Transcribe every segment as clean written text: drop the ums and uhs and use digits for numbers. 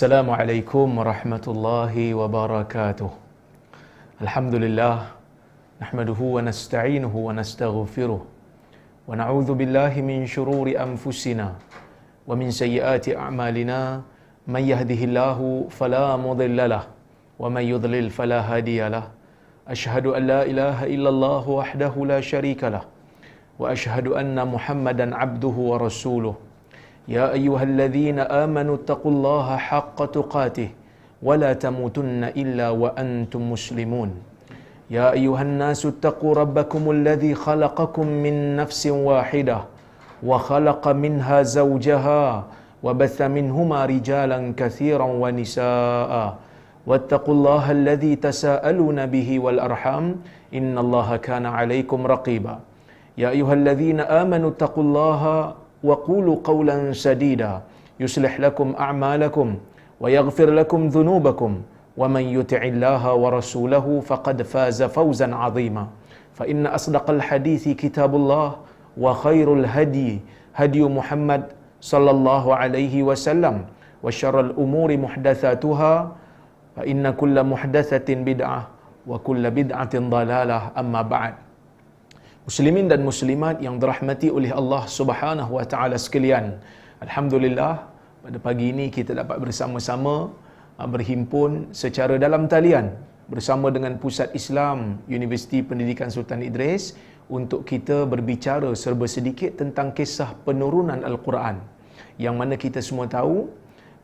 Assalamualaikum warahmatullahi wabarakatuh. Alhamdulillah, nahmaduhu wa nasta'inuhu wa nastaghfiruh. Wa na'udzu billahi min syururi anfusina wa min sayyiati a'malina. Man yahdihillahu fala mudilla lahu wa man yudlil fala hadiya lahu. Asyhadu an la ilaha illallah wahdahu la syarika lahu wa asyhadu anna Muhammadan abduhu wa rasuluh. Ya ayyuhalladzina amanu taqullaha haqqa tuqatih wa la tamutunna illa wa antum muslimun. Ya ayyuhan nasu taqu rabbakumul ladzi khalaqakum min nafsin wahidah wa khalaqa minha zawjaha wa batha minhuma rijalan katsiran wa nisaa. Wattaqullaha alladzi tasaaluna bihi wal arham innallaha kana 'alaikum raqiba. Ya ayyuhalladzina amanu taqullaha وقولوا قولا سديدا يصلح لكم أعمالكم ويغفر لكم ذنوبكم ومن يطع الله ورسوله فقد فاز فوزا عظيما فإن أصدق الحديث كتاب الله وخير الهدي هدي محمد صلى الله عليه وسلم وشر الأمور محدثاتها فإن كل محدثة بدعة وكل بدعة ضلالة أما بعد. Muslimin dan muslimat yang dirahmati oleh Allah Subhanahu wa taala sekalian. Alhamdulillah, pada pagi ini kita dapat bersama-sama berhimpun secara dalam talian bersama dengan Pusat Islam Universiti Pendidikan Sultan Idris untuk kita berbicara serba sedikit tentang kisah penurunan Al-Quran. Yang mana kita semua tahu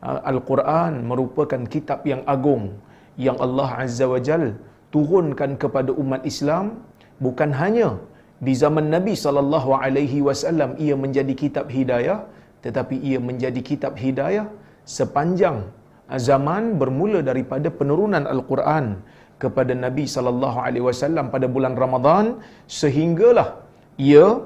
Al-Quran merupakan kitab yang agung yang Allah Azza wa Jal turunkan kepada umat Islam, bukan hanya di zaman Nabi SAW ia menjadi kitab hidayah, tetapi ia menjadi kitab hidayah sepanjang zaman bermula daripada penurunan Al-Quran kepada Nabi SAW pada bulan Ramadan, sehinggalah ia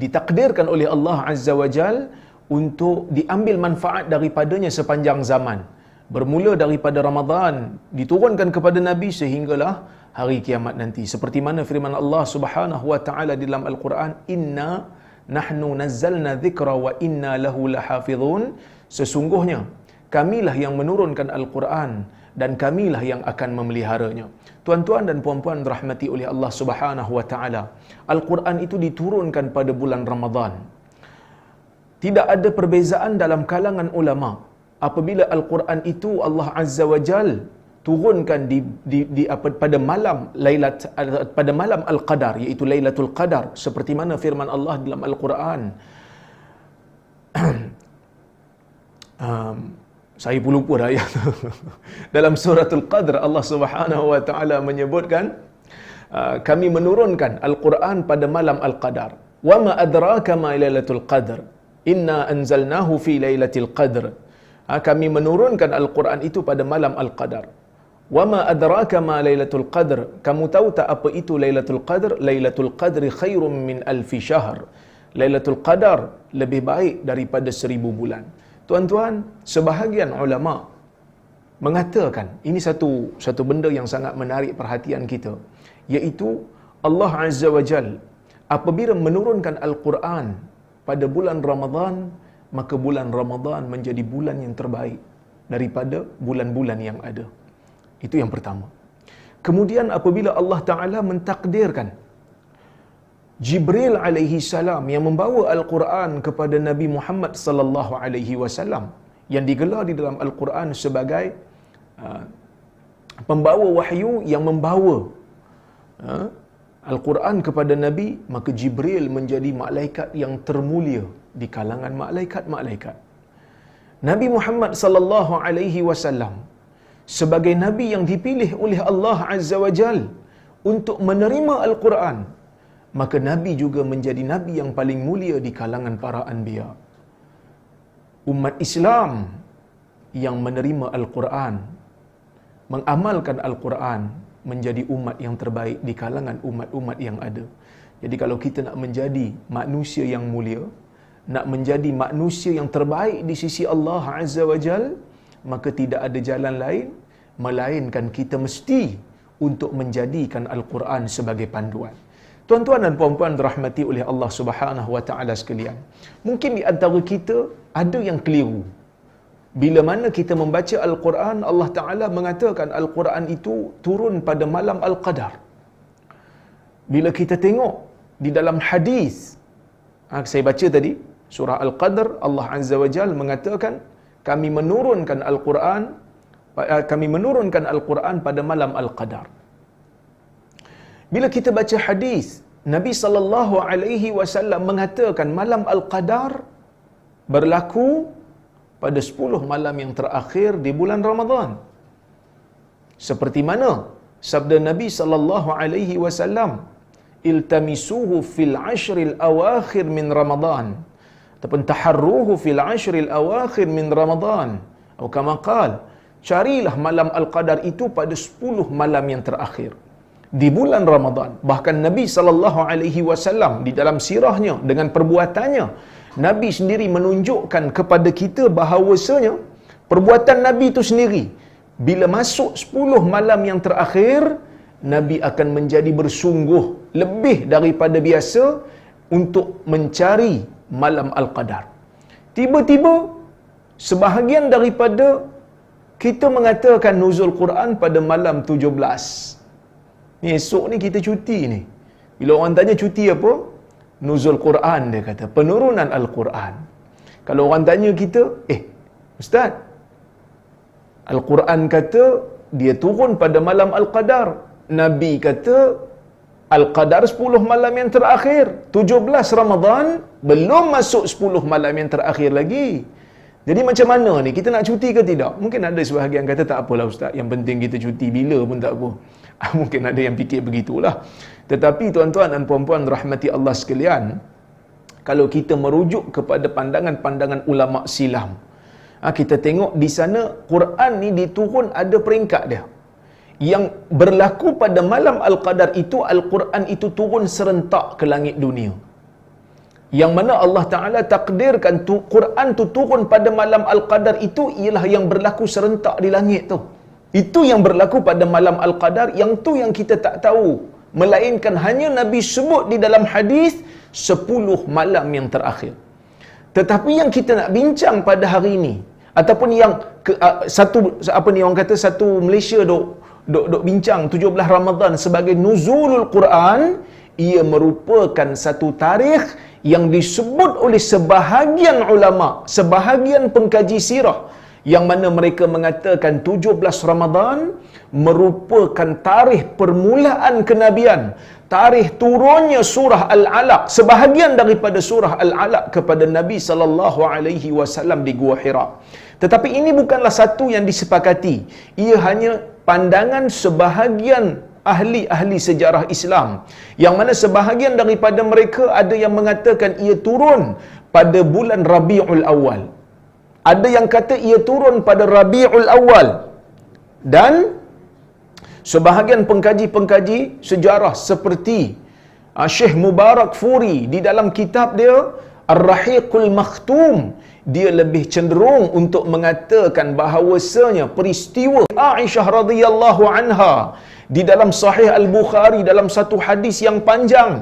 ditakdirkan oleh Allah Azza wa Jal untuk diambil manfaat daripadanya sepanjang zaman. Bermula daripada Ramadan diturunkan kepada Nabi sehinggalah hari kiamat nanti. Seperti mana firman Allah Subhanahu wa taala di dalam Al-Quran, "Inna nahnu nazzalna dzikra wa inna lahu lahafizun." Sesungguhnya kamilah yang menurunkan Al-Quran dan kamilah yang akan memeliharanya. Tuan-tuan dan puan-puan dirahmati oleh Allah Subhanahu wa taala, Al-Quran itu diturunkan pada bulan Ramadan. Tidak ada perbezaan dalam kalangan ulama apabila Al-Quran itu Allah Azza wa Jal turunkan pada malam Al-Qadar, iaitu Lailatul Qadar, seperti mana firman Allah dalam Al-Quran. Saya pun lupa dah ayat. Dalam suratul Qadr Allah Subhanahu wa taala menyebutkan kami menurunkan Al-Quran pada malam Al-Qadar. Wa ma adraka ma Lailatul Qadr? Inna anzalnahu fi Lailatul Qadr. Kami menurunkan Al-Quran itu pada malam Al-Qadar. Wa ma adraka ma Lailatul Qadr? Kamu tahu tak apa itu Lailatul Qadr? Lailatul Qadri khairum min alfi syahr. Lailatul Qadar lebih baik daripada 1000 bulan. Tuan-tuan, sebahagian ulama mengatakan ini satu benda yang sangat menarik perhatian kita, iaitu Allah Azza wa Jal apabila menurunkan Al-Quran pada bulan Ramadan, maka bulan Ramadan menjadi bulan yang terbaik daripada bulan-bulan yang ada. Itu yang pertama. Kemudian apabila Allah Ta'ala mentakdirkan Jibril alaihi salam yang membawa Al-Quran kepada Nabi Muhammad sallallahu alaihi wasallam, yang digelar di dalam Al-Quran sebagai pembawa wahyu yang membawa Al-Quran kepada Nabi, maka Jibril menjadi malaikat yang termulia di kalangan malaikat-malaikat. Nabi Muhammad sallallahu alaihi wasallam sebagai nabi yang dipilih oleh Allah Azza wa Jal untuk menerima Al-Quran, maka nabi juga menjadi nabi yang paling mulia di kalangan para anbiya. Umat Islam yang menerima Al-Quran, mengamalkan Al-Quran, menjadi umat yang terbaik di kalangan umat-umat yang ada. Jadi kalau kita nak menjadi manusia yang mulia, nak menjadi manusia yang terbaik di sisi Allah Azza wa Jal, maka tidak ada jalan lain melainkan kita mesti untuk menjadikan Al-Quran sebagai panduan. Tuan-tuan dan puan-puan dirahmati oleh Allah Subhanahu wa taala sekalian, mungkin di antara kita ada yang keliru. Bila mana kita membaca Al-Quran, Allah Ta'ala mengatakan Al-Quran itu turun pada malam Al-Qadar. Bila kita tengok di dalam hadis, saya baca tadi, surah Al-Qadar, Allah Azza wa Jal mengatakan, kami menurunkan Al-Quran pada malam Al-Qadar. Bila kita baca hadis, Nabi sallallahu alaihi wasallam mengatakan malam Al-Qadar berlaku pada 10 malam yang terakhir di bulan Ramadan. Seperti mana sabda Nabi sallallahu alaihi wasallam, iltamisuhu fil ashril awakhir min Ramadan, ataupun taharruhu fil ashril awakhir min Ramadan, atau kama qala, carilah malam Al-Qadar itu pada 10 malam yang terakhir di bulan Ramadan. Bahkan Nabi sallallahu alaihi wasallam di dalam sirahnya dengan perbuatannya, Nabi sendiri menunjukkan kepada kita bahawasanya perbuatan Nabi itu sendiri, bila masuk 10 malam yang terakhir, Nabi akan menjadi bersungguh lebih daripada biasa untuk mencari malam Al-Qadar. Tiba-tiba sebahagian daripada kita mengatakan nuzul Quran pada malam 17. Ni esok ni kita cuti ni. Bila orang tanya cuti apa? Nuzul Quran, dia kata, penurunan Al-Quran. Kalau orang tanya kita, Ustaz, Al-Quran kata dia turun pada malam Al-Qadar. Nabi kata Al-Qadar 10 malam yang terakhir. 17 Ramadan, belum masuk 10 malam yang terakhir lagi. Jadi macam mana ni? Kita nak cuti ke tidak? Mungkin ada sebahagian kata, tak apalah Ustaz, yang penting kita cuti bila pun tak apa. Mungkin ada yang fikir begitulah. Tetapi tuan-tuan dan puan-puan rahmati Allah sekalian, kalau kita merujuk kepada pandangan-pandangan ulama silam, kita tengok di sana Quran ni diturun ada peringkat dia. Yang berlaku pada malam Al-Qadar itu, Al-Quran itu turun serentak ke langit dunia. Yang mana Allah Ta'ala takdirkan Quran tu turun pada malam Al-Qadar itu ialah yang berlaku serentak di langit tu. Itu yang berlaku pada malam Al-Qadar, yang tu yang kita tak tahu. Melainkan hanya Nabi sebut di dalam hadis 10 malam yang terakhir. Tetapi yang kita nak bincang pada hari ini, ataupun yang orang kata satu Malaysia dok bincang 17 Ramadan sebagai nuzulul Quran, ia merupakan satu tarikh yang disebut oleh sebahagian ulama, sebahagian pengkaji sirah, yang mana mereka mengatakan 17 Ramadan merupakan tarikh permulaan kenabian, tarikh turunnya surah Al-Alaq, sebahagian daripada surah Al-Alaq kepada Nabi sallallahu alaihi wasallam di Gua Hira. Tetapi ini bukanlah satu yang disepakati. Ia hanya pandangan sebahagian ahli-ahli sejarah Islam, yang mana sebahagian daripada mereka ada yang mengatakan ia turun pada bulan Rabiul Awal. Ada yang kata ia turun pada Rabiul Awal. Dan sebahagian pengkaji-pengkaji sejarah seperti Syekh Mubarak Furi di dalam kitab dia Ar-Rahiqul Makhtum, dia lebih cenderung untuk mengatakan bahawasanya peristiwa Aisyah radhiyallahu anha di dalam Sahih Al-Bukhari dalam satu hadis yang panjang,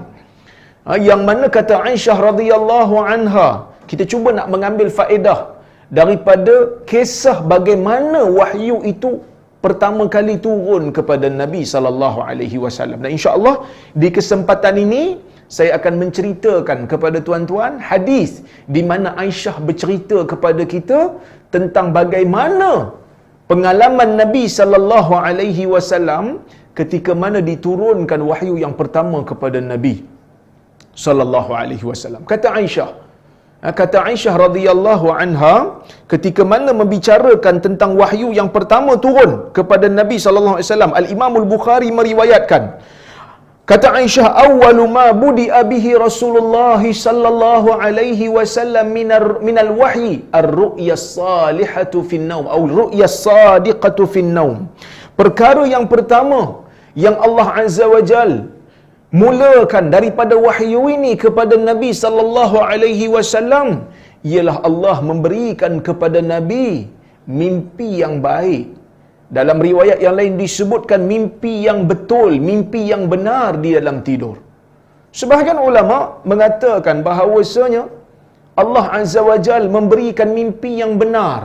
yang mana kata Aisyah radhiyallahu anha, kita cuba nak mengambil faedah daripada kisah bagaimana wahyu itu pertama kali turun kepada Nabi sallallahu alaihi wasallam. Dan insya-Allah di kesempatan ini saya akan menceritakan kepada tuan-tuan hadis di mana Aisyah bercerita kepada kita tentang bagaimana pengalaman Nabi sallallahu alaihi wasallam ketika mana diturunkan wahyu yang pertama kepada Nabi sallallahu alaihi wasallam. Kata Aisyah radhiyallahu anha ketika mana membicarakan tentang wahyu yang pertama turun kepada Nabi sallallahu alaihi wasallam, Al-Imam Al-Bukhari meriwayatkan, kata Aisyah, awwalu ma budi'a bihi Rasulullah sallallahu alaihi wasallam minal wahyi ar-ru'ya as-salihatu fin naum atau ru'ya as-sadiqatu fin naum. Perkara yang pertama yang Allah Azza wa Jal mulakan daripada wahyu ini kepada Nabi sallallahu alaihi wasallam ialah Allah memberikan kepada Nabi mimpi yang baik. Dalam riwayat yang lain disebutkan mimpi yang betul, mimpi yang benar di dalam tidur. Sebahagian ulama mengatakan bahawasanya Allah Azza wa Jal memberikan mimpi yang benar,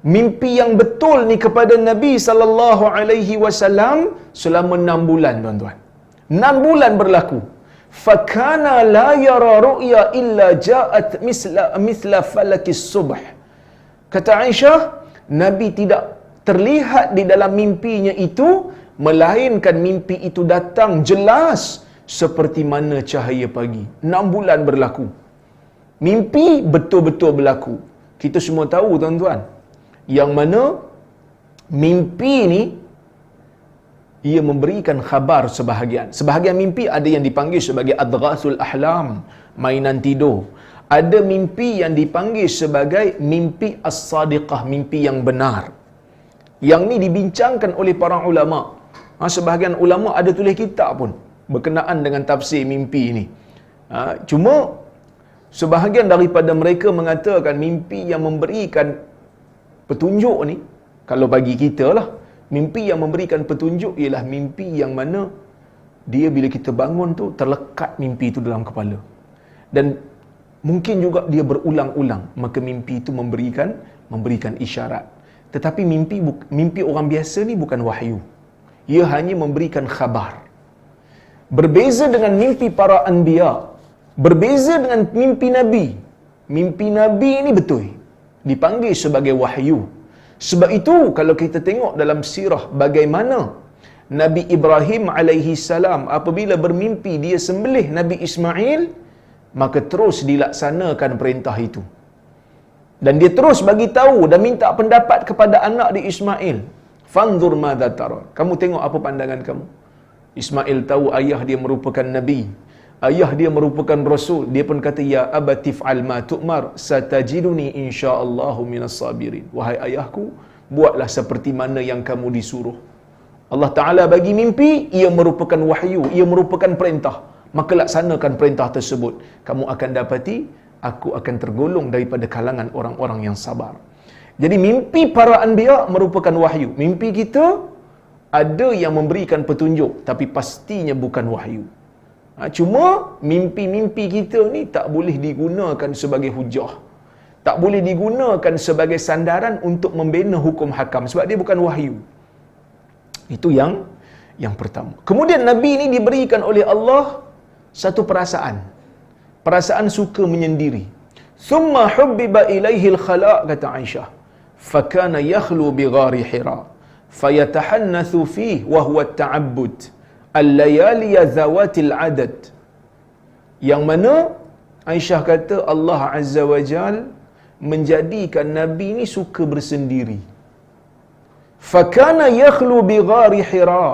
mimpi yang betul ni kepada Nabi sallallahu alaihi wasallam selama 6 bulan, tuan-tuan. 6 bulan berlaku. Fakana la yara ru'ya illa ja'at misla falakis subh. Kata Aisyah, Nabi tidak terlihat di dalam mimpinya itu, melainkan mimpi itu datang jelas seperti mana cahaya pagi. 6 bulan berlaku. Mimpi betul-betul berlaku. Kita semua tahu, tuan-tuan, yang mana mimpi ni ia memberikan khabar sebahagian. Sebahagian mimpi ada yang dipanggil sebagai adghasul ahlam, mainan tidur. Ada mimpi yang dipanggil sebagai mimpi as-sadiqah, mimpi yang benar. Yang ni dibincangkan oleh para ulama. Sebahagian ulama ada tulis kitab pun berkenaan dengan tafsir mimpi ini. Cuma sebahagian daripada mereka mengatakan mimpi yang memberikan petunjuk ni, kalau bagi kita lah, mimpi yang memberikan petunjuk ialah mimpi yang mana dia bila kita bangun tu terlekat mimpi itu dalam kepala. Dan mungkin juga dia berulang-ulang, maka mimpi itu memberikan isyarat. Tetapi mimpi orang biasa ni bukan wahyu. Ia hanya memberikan khabar. Berbeza dengan mimpi para anbiya, berbeza dengan mimpi Nabi. Mimpi Nabi ini betul dipanggil sebagai wahyu. Sebab itu kalau kita tengok dalam sirah bagaimana Nabi Ibrahim alaihi salam apabila bermimpi dia sembelih Nabi Ismail, maka terus dilaksanakan perintah itu. Dan dia terus bagi tahu dan minta pendapat kepada anak dia Ismail. Fanzur madza tara. Kamu tengok apa pandangan kamu? Ismail tahu ayah dia merupakan nabi, ayah dia merupakan rasul. Dia pun kata, ya abati fa'al ma tu'mar satajiduni insyaallah minas sabirin. Wahai ayahku, buatlah seperti mana yang kamu disuruh. Allah Ta'ala bagi mimpi, ia merupakan wahyu, ia merupakan perintah. Maka laksanakan perintah tersebut. Kamu akan dapati, aku akan tergolong daripada kalangan orang-orang yang sabar. Jadi mimpi para anbiya merupakan wahyu. Mimpi kita ada yang memberikan petunjuk, tapi pastinya bukan wahyu. Cuma mimpi-mimpi kita ni tak boleh digunakan sebagai hujah. Tak boleh digunakan sebagai sandaran untuk membina hukum hakam. Sebab dia bukan wahyu. Itu yang pertama. Kemudian Nabi ni diberikan oleh Allah satu perasaan. Perasaan suka menyendiri. Thumma hubbiba ilaihil khala', kata Aisyah. Fakana yakhlu bi ghari Hira. Fayatahannathu fihi wa huwa at-ta'abbud. Al-layali zawatil adad. Yang mana Aisyah kata Allah Azza wa Jal menjadikan Nabi ni suka bersendiri. Fakana yakhlu bi ghari Hira.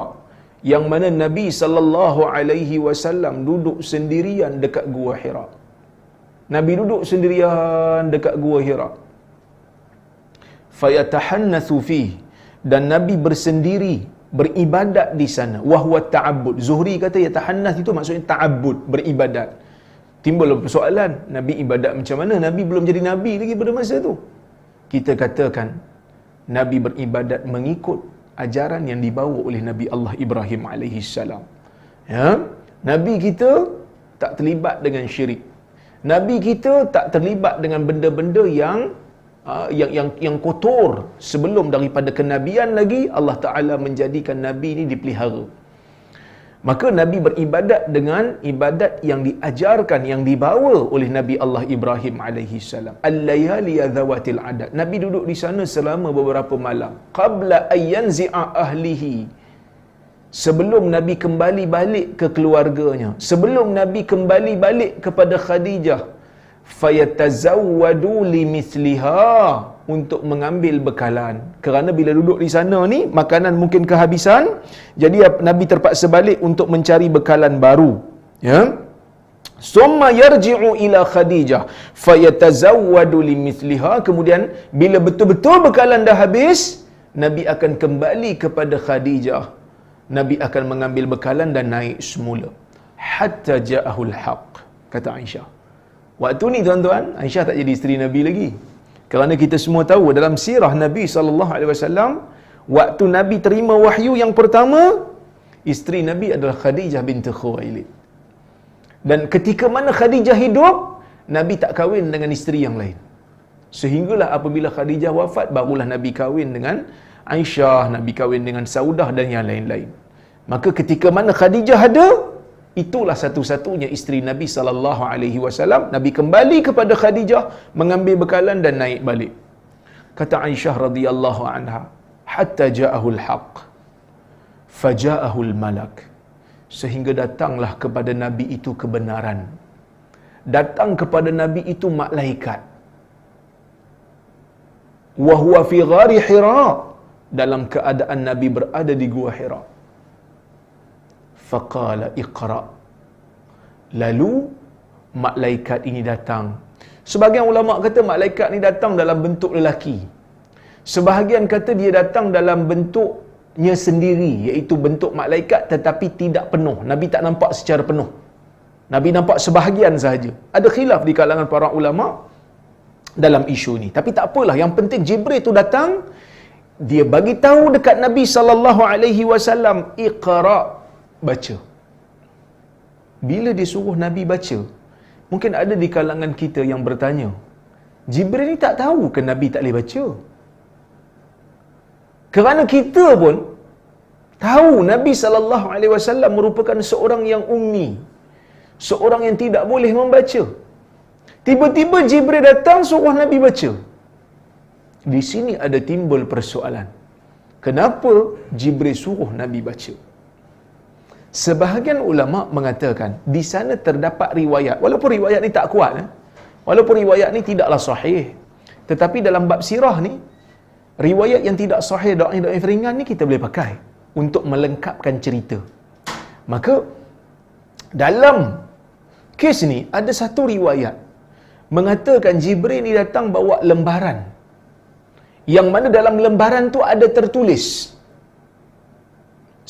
Yang mana Nabi sallallahu alaihi wasallam duduk sendirian dekat gua Hira. Nabi duduk sendirian dekat gua Hira. Fayatahannathu fihi, dan Nabi bersendiri, beribadat di sana. Wahwa ta'abbud. Zuhri kata yatahannath itu maksudnya ta'abbud, beribadat. Timbul persoalan, Nabi ibadat macam mana? Nabi belum jadi Nabi lagi pada masa tu. Kita katakan Nabi beribadat mengikut ajaran yang dibawa oleh Nabi Allah Ibrahim alaihi salam. Ya? Nabi kita tak terlibat dengan syirik. Nabi kita tak terlibat dengan benda-benda yang kotor. Sebelum daripada kenabian lagi, Allah Ta'ala menjadikan Nabi ni dipelihara. Maka Nabi beribadat dengan ibadat yang diajarkan, yang dibawa oleh Nabi Allah Ibrahim alaihi salam. Al-layali zawatil adad. Nabi duduk di sana selama beberapa malam. Qabla ayyanzi'a ahlihi. Sebelum Nabi kembali balik ke keluarganya, sebelum Nabi kembali balik kepada Khadijah, fayatazawwadu limithliha, untuk mengambil bekalan. Kerana bila duduk di sana ni makanan mungkin kehabisan, jadi Nabi terpaksa balik untuk mencari bekalan baru. Ya. Summa yarji'u ila Khadijah fayatazawwadu limithliha. Kemudian bila betul-betul bekalan dah habis, Nabi akan kembali kepada Khadijah. Nabi akan mengambil bekalan dan naik semula. Hatta ja'ahul haq, kata Aisyah. Waktu ni tuan-tuan, Aisyah tak jadi isteri Nabi lagi. Kerana kita semua tahu dalam sirah Nabi SAW, waktu Nabi terima wahyu yang pertama, isteri Nabi adalah Khadijah binti Khuwailid. Dan ketika mana Khadijah hidup, Nabi tak kahwin dengan isteri yang lain. Sehinggalah apabila Khadijah wafat, barulah Nabi kahwin dengan Aisyah, Nabi kahwin dengan Saudah dan yang lain-lain. Maka ketika mana Khadijah ada, itulah satu-satunya isteri Nabi SAW. Nabi kembali kepada Khadijah, mengambil bekalan dan naik balik. Kata Aisyah radhiyallahu anha, hatta ja'ahul haqq faja'ahul malak, sehingga datanglah kepada Nabi itu kebenaran, datang kepada Nabi itu malaikat. Wa huwa fi ghari Hira, dalam keadaan Nabi berada di gua Hira. Faqala iqra, lalu malaikat ini datang. Sebahagian ulama kata malaikat ni datang dalam bentuk lelaki, sebahagian kata dia datang dalam bentuknya sendiri, iaitu bentuk malaikat tetapi tidak penuh. Nabi tak nampak secara penuh, Nabi nampak sebahagian sahaja. Ada khilaf di kalangan para ulama dalam isu ni, tapi tak apalah, yang penting Jibril tu datang, dia bagi tahu dekat Nabi SAW, iqra, baca. Bila dia suruh Nabi baca, mungkin ada di kalangan kita yang bertanya, Jibril ni tak tahu ke Nabi tak boleh baca? Kerana kita pun tahu Nabi SAW merupakan seorang yang ummi, seorang yang tidak boleh membaca. Tiba-tiba Jibril datang suruh Nabi baca. Di sini ada timbul persoalan, kenapa Jibril suruh Nabi baca? Sebahagian ulama mengatakan di sana terdapat riwayat, walaupun riwayat ni tak kuat, walaupun riwayat ni tidaklah sahih, tetapi dalam bab sirah ni, riwayat yang tidak sahih, dhaif ringan ni kita boleh pakai untuk melengkapkan cerita. Maka dalam kes ni ada satu riwayat mengatakan Jibril ni datang bawa lembaran, yang mana dalam lembaran tu ada tertulis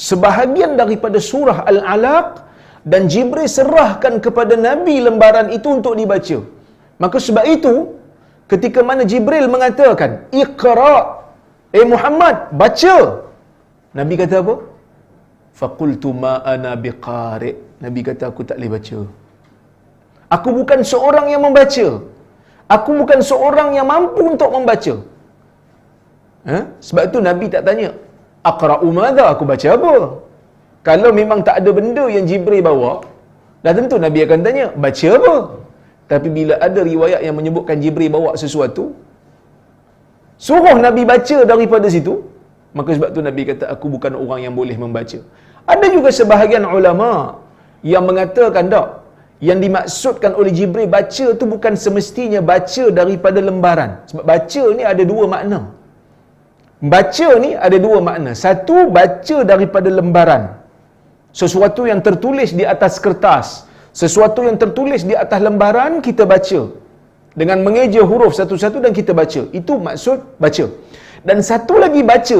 sebahagian daripada surah Al-Alaq, dan Jibril serahkan kepada Nabi lembaran itu untuk dibaca. Maka sebab itu ketika mana Jibril mengatakan iqra, Muhammad baca, Nabi kata apa? Faqultu ma ana biqari, Nabi kata aku tak boleh baca, aku bukan seorang yang membaca, aku bukan seorang yang mampu untuk membaca. Sebab itu Nabi tak tanya aqra'u madha, aku baca apa? Kalau memang tak ada benda yang Jibril bawa, dah tentu Nabi akan tanya baca apa. Tapi bila ada riwayat yang menyebutkan Jibril bawa sesuatu, suruh Nabi baca daripada situ, maka sebab tu Nabi kata aku bukan orang yang boleh membaca. Ada juga sebahagian ulama yang mengatakan tak, yang dimaksudkan oleh Jibril baca tu bukan semestinya baca daripada lembaran. Sebab baca ni ada dua makna. Baca ni ada dua makna. Satu, baca daripada lembaran, sesuatu yang tertulis di atas kertas, sesuatu yang tertulis di atas lembaran kita baca dengan mengeja huruf satu-satu dan kita baca. Itu maksud baca. Dan satu lagi baca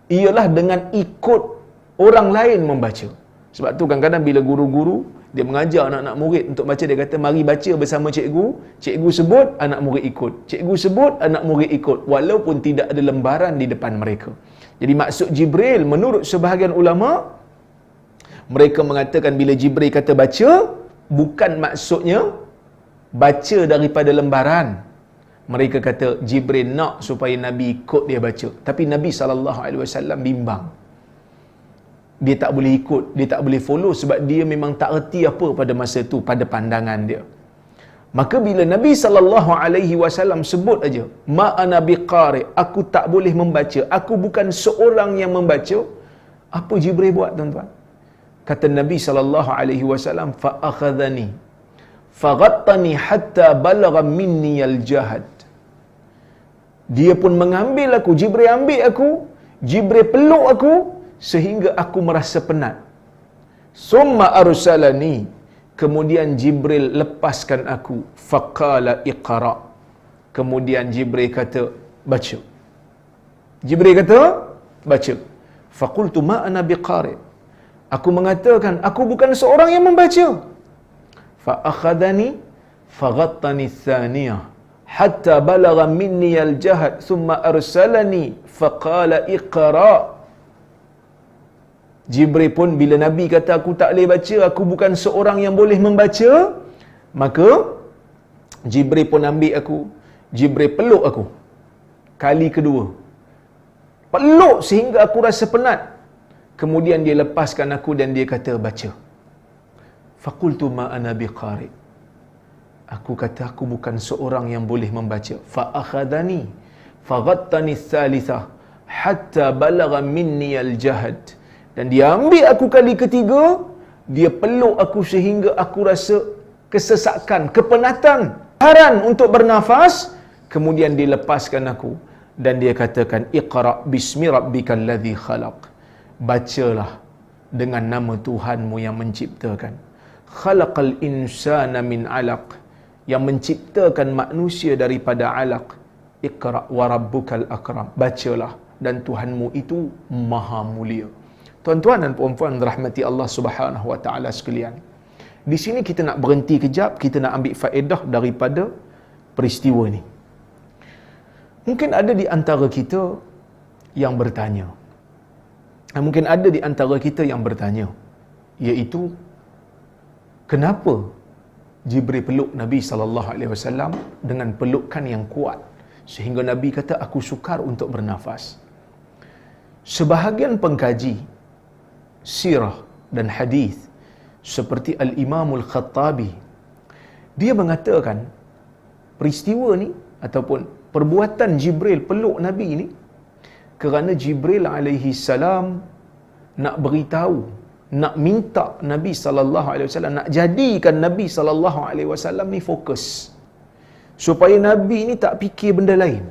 ialah dengan ikut orang lain membaca. Sebab tu kadang-kadang bila guru-guru dia mengajar anak-anak murid untuk baca, dia kata mari baca bersama cikgu, cikgu sebut, anak murid ikut, cikgu sebut, anak murid ikut, walaupun tidak ada lembaran di depan mereka. Jadi maksud Jibril menurut sebahagian ulama, mereka mengatakan bila Jibril kata baca, bukan maksudnya baca daripada lembaran. Mereka kata Jibril nak supaya Nabi ikut dia baca, tapi Nabi SAW bimbang. Dia tak boleh ikut, dia tak boleh follow, sebab dia memang tak erti apa pada masa tu pada pandangan dia. Maka bila Nabi SAW sebut aja ma ana biqari, aku tak boleh membaca, aku bukan seorang yang membaca, apa Jibril buat tuan-tuan? Kata Nabi SAW, fa akhadhani faghattani hatta balagha minni al-jahad. Dia pun mengambil aku, Jibril ambil aku, Jibril peluk aku sehingga aku merasa penat. Summa arsalani, kemudian Jibril lepaskan aku, faqala iqra, kemudian Jibril kata baca. Jibril kata baca. Faqultu ma ana biqari, aku mengatakan aku bukan seorang yang membaca. Fa akhadhani faghattani thaniyah hatta balagha minni al-jahd thumma arsalani faqala iqra. Jibril pun bila Nabi kata aku tak boleh baca, aku bukan seorang yang boleh membaca, maka Jibril pun ambil aku, Jibril peluk aku. Kali kedua. Peluk sehingga aku rasa penat. Kemudian dia lepaskan aku dan dia kata, baca. Faqultu ma ana biqari. Aku kata, aku bukan seorang yang boleh membaca. Fa akhadani faghattani tsalitsah hatta balagha minni al-jahd. Dan dia ambil aku kali ketiga, dia peluk aku sehingga aku rasa kesesakan, kepenatan, haran untuk bernafas. Kemudian dia lepaskan aku dan dia katakan, iqra bismi rabbikal ladzi khalaq. Bacalah dengan nama Tuhanmu yang menciptakan. Khalaqal insana min 'alaq. Yang menciptakan manusia daripada alaq. Iqra wa rabbukal akram. Bacalah dan Tuhanmu itu maha mulia. Tuan-tuan dan puan-puan rahmati Allah Subhanahu wa taala sekalian. Di sini kita nak berhenti kejap, kita nak ambil faedah daripada peristiwa ni. Mungkin ada di antara kita yang bertanya. Mungkin ada di antara kita yang bertanya, iaitu kenapa Jibril peluk Nabi sallallahu alaihi wasallam dengan pelukan yang kuat sehingga Nabi kata aku sukar untuk bernafas. Sebahagian pengkaji sirah dan hadis seperti Al-Imam Al-Khattabi, dia mengatakan peristiwa ni ataupun perbuatan Jibril peluk Nabi ni kerana Jibril alaihi salam nak beritahu, nak minta Nabi sallallahu alaihi wasallam, nak jadikan Nabi sallallahu alaihi wasallam ni fokus supaya Nabi ni tak fikir benda lain.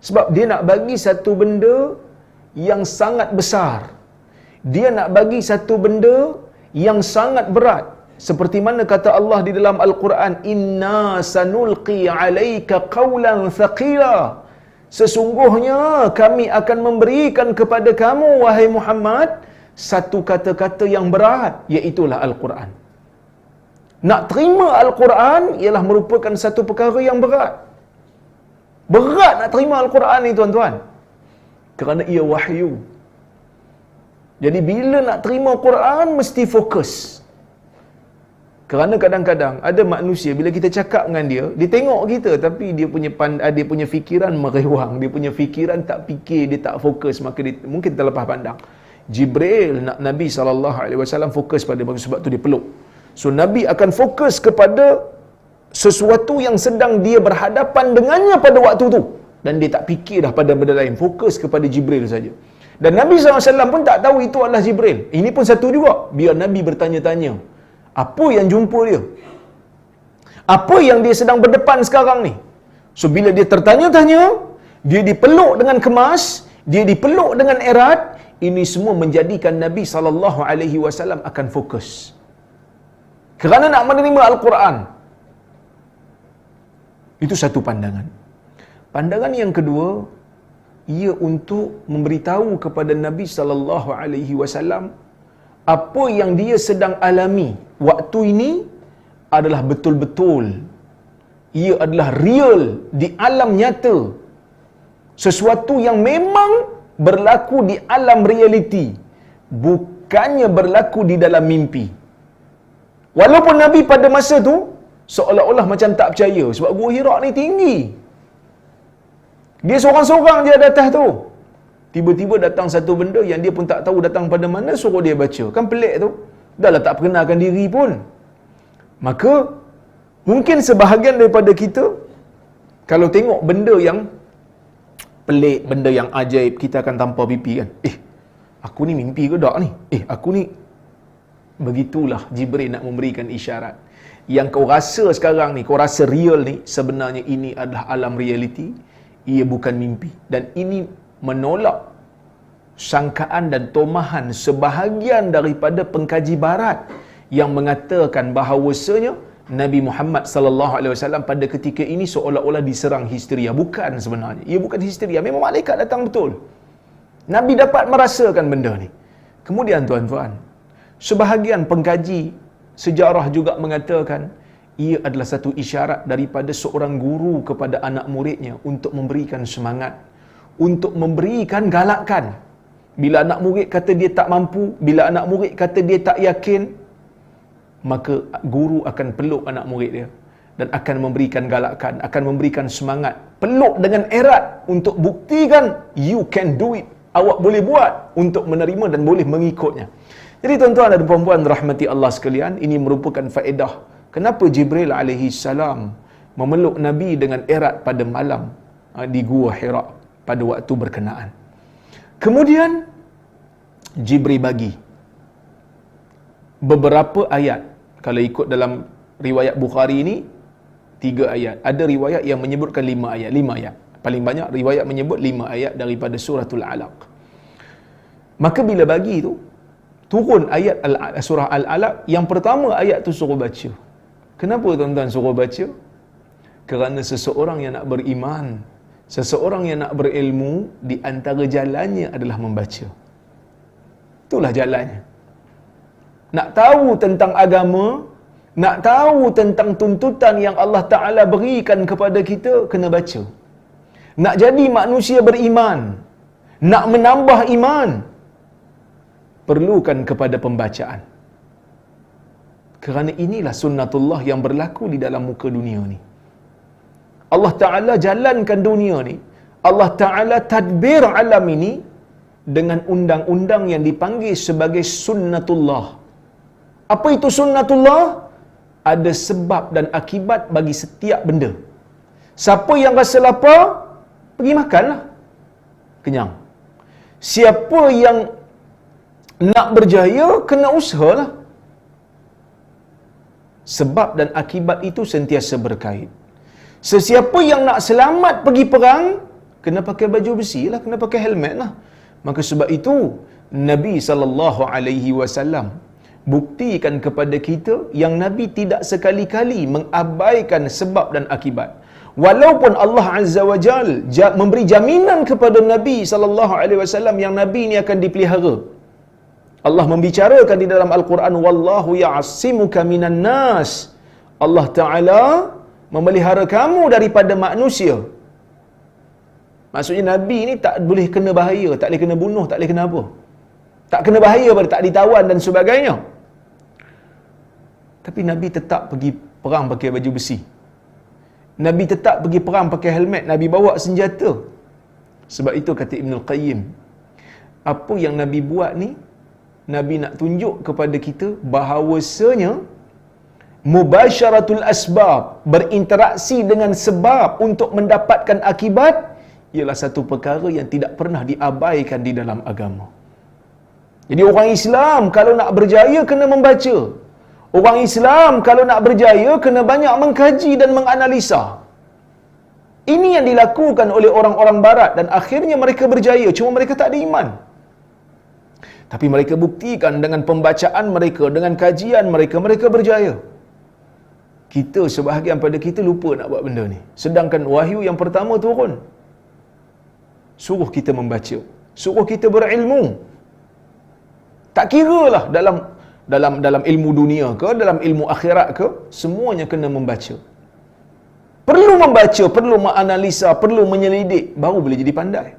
Sebab dia nak bagi satu benda yang sangat besar. Dia nak bagi satu benda yang sangat berat. Seperti mana kata Allah di dalam Al-Quran, inna sanulqi alaika qawlan thaqila. Sesungguhnya kami akan memberikan kepada kamu, wahai Muhammad, satu kata-kata yang berat, iaitulah Al-Quran. Nak terima Al-Quran ialah merupakan satu perkara yang berat. Berat nak terima Al-Quran ni, tuan-tuan. Kerana ia wahyu. Jadi bila nak terima Quran, mesti fokus. Kerana kadang-kadang ada manusia, bila kita cakap dengan dia, dia tengok kita, tapi dia punya fikiran merewang, dia punya fikiran tak fikir, dia tak fokus, maka dia mungkin terlepas pandang. Jibril nak Nabi SAW fokus pada bagi, sebab tu dia peluk. So Nabi akan fokus kepada sesuatu yang sedang dia berhadapan dengannya pada waktu tu, dan dia tak fikir dah pada benda lain, fokus kepada Jibril saja. Dan Nabi SAW pun tak tahu itu adalah Jibril. Ini pun satu juga, biar Nabi bertanya-tanya, apa yang jumpa dia? Apa yang dia sedang berdepan sekarang ni? So bila dia tertanya-tanya, dia dipeluk dengan kemas, dia dipeluk dengan erat, ini semua menjadikan Nabi SAW akan fokus. Kerana nak menerima Al-Quran. Itu satu pandangan. Pandangan yang kedua, ia untuk memberitahu kepada Nabi SAW apa yang dia sedang alami waktu ini adalah betul-betul. Ia adalah real di alam nyata. Sesuatu yang memang berlaku di alam realiti, bukannya berlaku di dalam mimpi. Walaupun Nabi pada masa tu seolah-olah macam tak percaya, sebab Gua Hira ni tinggi. Dia seorang-seorang je ada atas tu. Tiba-tiba datang satu benda yang dia pun tak tahu datang pada mana, suruh dia baca. Kan pelik tu. Dah lah tak perkenalkan diri pun. Maka mungkin sebahagian daripada kita, kalau tengok benda yang pelik, benda yang ajaib, kita akan tampar pipi kan. Aku ni mimpi ke tak ni? Aku ni... Begitulah Jibril nak memberikan isyarat. Yang kau rasa sekarang ni, kau rasa real ni, sebenarnya ini adalah alam realiti. Ia bukan mimpi. Dan ini menolak sangkaan dan tomahan sebahagian daripada pengkaji barat yang mengatakan bahawasanya Nabi Muhammad sallallahu alaihi wasallam pada ketika ini seolah-olah diserang histeria. Bukan sebenarnya. Ia bukan histeria. Memang malaikat datang betul. Nabi dapat merasakan benda ni. Kemudian tuan-tuan, sebahagian pengkaji sejarah juga mengatakan ia adalah satu isyarat daripada seorang guru kepada anak muridnya untuk memberikan semangat, untuk memberikan galakan. Bila anak murid kata dia tak mampu, bila anak murid kata dia tak yakin, maka guru akan peluk anak murid dia dan akan memberikan galakan, akan memberikan semangat, peluk dengan erat untuk buktikan you can do it. Awak boleh buat untuk menerima dan boleh mengikutnya. Jadi tuan-tuan dan puan-puan rahmati Allah sekalian, ini merupakan faedah kenapa Jibril alaihi salam memeluk Nabi dengan erat pada malam di Gua Hira pada waktu berkenaan. Kemudian Jibril bagi beberapa ayat. Kalau ikut dalam riwayat Bukhari ini 3 ayat. Ada riwayat yang menyebutkan 5 ayat. 5 ayat. Paling banyak riwayat menyebut 5 ayat daripada suratul Alaq. Maka bila bagi tu, turun ayat surah Al-Alaq. Yang pertama ayat tu suruh baca. Kenapa tuan-tuan suruh baca? Kerana seseorang yang nak beriman, seseorang yang nak berilmu, di antara jalannya adalah membaca. Itulah jalannya. Nak tahu tentang agama, nak tahu tentang tuntutan yang Allah Ta'ala berikan kepada kita, kena baca. Nak jadi manusia beriman, nak menambah iman, perlukan kepada pembacaan. Kerana inilah sunnatullah yang berlaku di dalam muka dunia ni. Allah Ta'ala jalankan dunia ni, Allah Ta'ala tadbir alam ini dengan undang-undang yang dipanggil sebagai sunnatullah. Apa itu sunnatullah? Ada sebab dan akibat bagi setiap benda. Siapa yang rasa lapar, pergi makanlah, kenyang. Siapa yang nak berjaya, kena usahalah. Sebab dan akibat itu sentiasa berkait. Sesiapa yang nak selamat pergi perang, kena pakai baju besi lah, kena pakai helmet lah. Maka sebab itu Nabi SAW buktikan kepada kita yang Nabi tidak sekali-kali mengabaikan sebab dan akibat. Walaupun Allah Azza wa Jal memberi jaminan kepada Nabi SAW yang Nabi ini akan dipelihara. Allah membicarakan di dalam Al-Quran, wallahu ya'asimuka minan nas. Allah Ta'ala memelihara kamu daripada manusia. Maksudnya Nabi ni tak boleh kena bahaya, tak boleh kena bunuh, tak boleh kena apa. Tak kena bahaya pada tak ditawan dan sebagainya. Tapi Nabi tetap pergi perang pakai baju besi. Nabi tetap pergi perang pakai helmet, Nabi bawa senjata. Sebab itu kata Ibnul Qayyim, apa yang Nabi buat ni, Nabi nak tunjuk kepada kita bahawasanya mubasyaratul asbab, berinteraksi dengan sebab untuk mendapatkan akibat, ialah satu perkara yang tidak pernah diabaikan di dalam agama. Jadi orang Islam kalau nak berjaya kena membaca. Orang Islam kalau nak berjaya kena banyak mengkaji dan menganalisa. Ini yang dilakukan oleh orang-orang barat dan akhirnya mereka berjaya, cuma mereka tak ada iman. Tapi mereka buktikan dengan pembacaan mereka, dengan kajian mereka, mereka berjaya. Kita, sebahagian pada kita lupa nak buat benda ni. Sedangkan wahyu yang pertama turun, suruh kita membaca, suruh kita berilmu. Tak kira lah dalam ilmu dunia ke, dalam ilmu akhirat ke, semuanya kena membaca. Perlu membaca, perlu menganalisa, perlu menyelidik, baru boleh jadi pandai.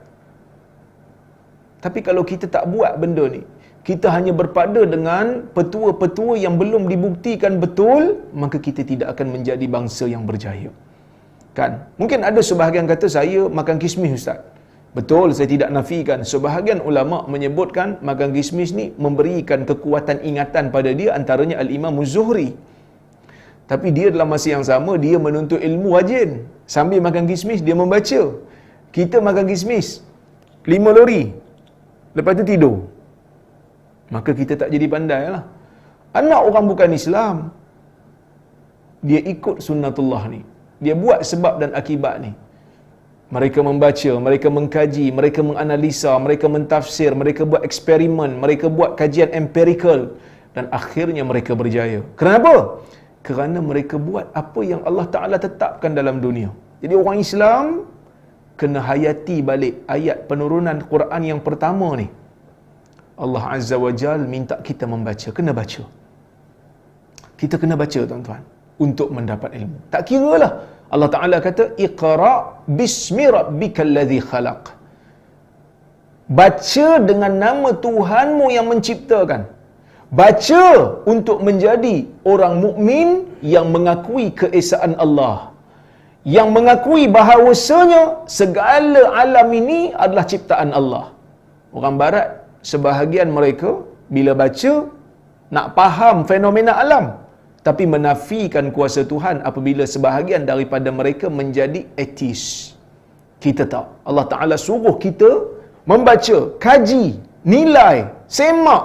Tapi kalau kita tak buat benda ni, kita hanya berpada dengan petua-petua yang belum dibuktikan betul, maka kita tidak akan menjadi bangsa yang berjaya. Kan? Mungkin ada sebahagian kata, saya makan kismis Ustaz. Betul, saya tidak nafikan. Sebahagian ulama' menyebutkan makan kismis ni memberikan kekuatan ingatan pada dia, antaranya Al-Imam Az-Zuhri. Tapi dia dalam masa yang sama, dia menuntut ilmu rajin. Sambil makan kismis, dia membaca. Kita makan kismis 5 lori, lepas tu tidur. Maka kita tak jadi pandai lah. Anak orang bukan Islam, dia ikut sunnatullah ni, dia buat sebab dan akibat ni. Mereka membaca, mereka mengkaji, mereka menganalisa, mereka mentafsir, mereka buat eksperimen, mereka buat kajian empirikal, dan akhirnya mereka berjaya. Kenapa? Kerana mereka buat apa yang Allah Ta'ala tetapkan dalam dunia. Jadi orang Islam kena hayati balik ayat penurunan Quran yang pertama ni. Allah Azza wa Jal minta kita membaca, kena baca. Kita kena baca tuan-tuan untuk mendapat ilmu. Tak kira lah. Allah Ta'ala kata, Iqra' bismi rabbikal ladzi khalaq. Baca dengan nama Tuhanmu yang menciptakan. Baca untuk menjadi orang mukmin yang mengakui keesaan Allah, yang mengakui bahawasanya segala alam ini adalah ciptaan Allah. Orang barat, sebahagian mereka bila baca nak faham fenomena alam, tapi menafikan kuasa Tuhan apabila sebahagian daripada mereka menjadi ateis. Kita tak. Allah Ta'ala suruh kita membaca, kaji, nilai, semak,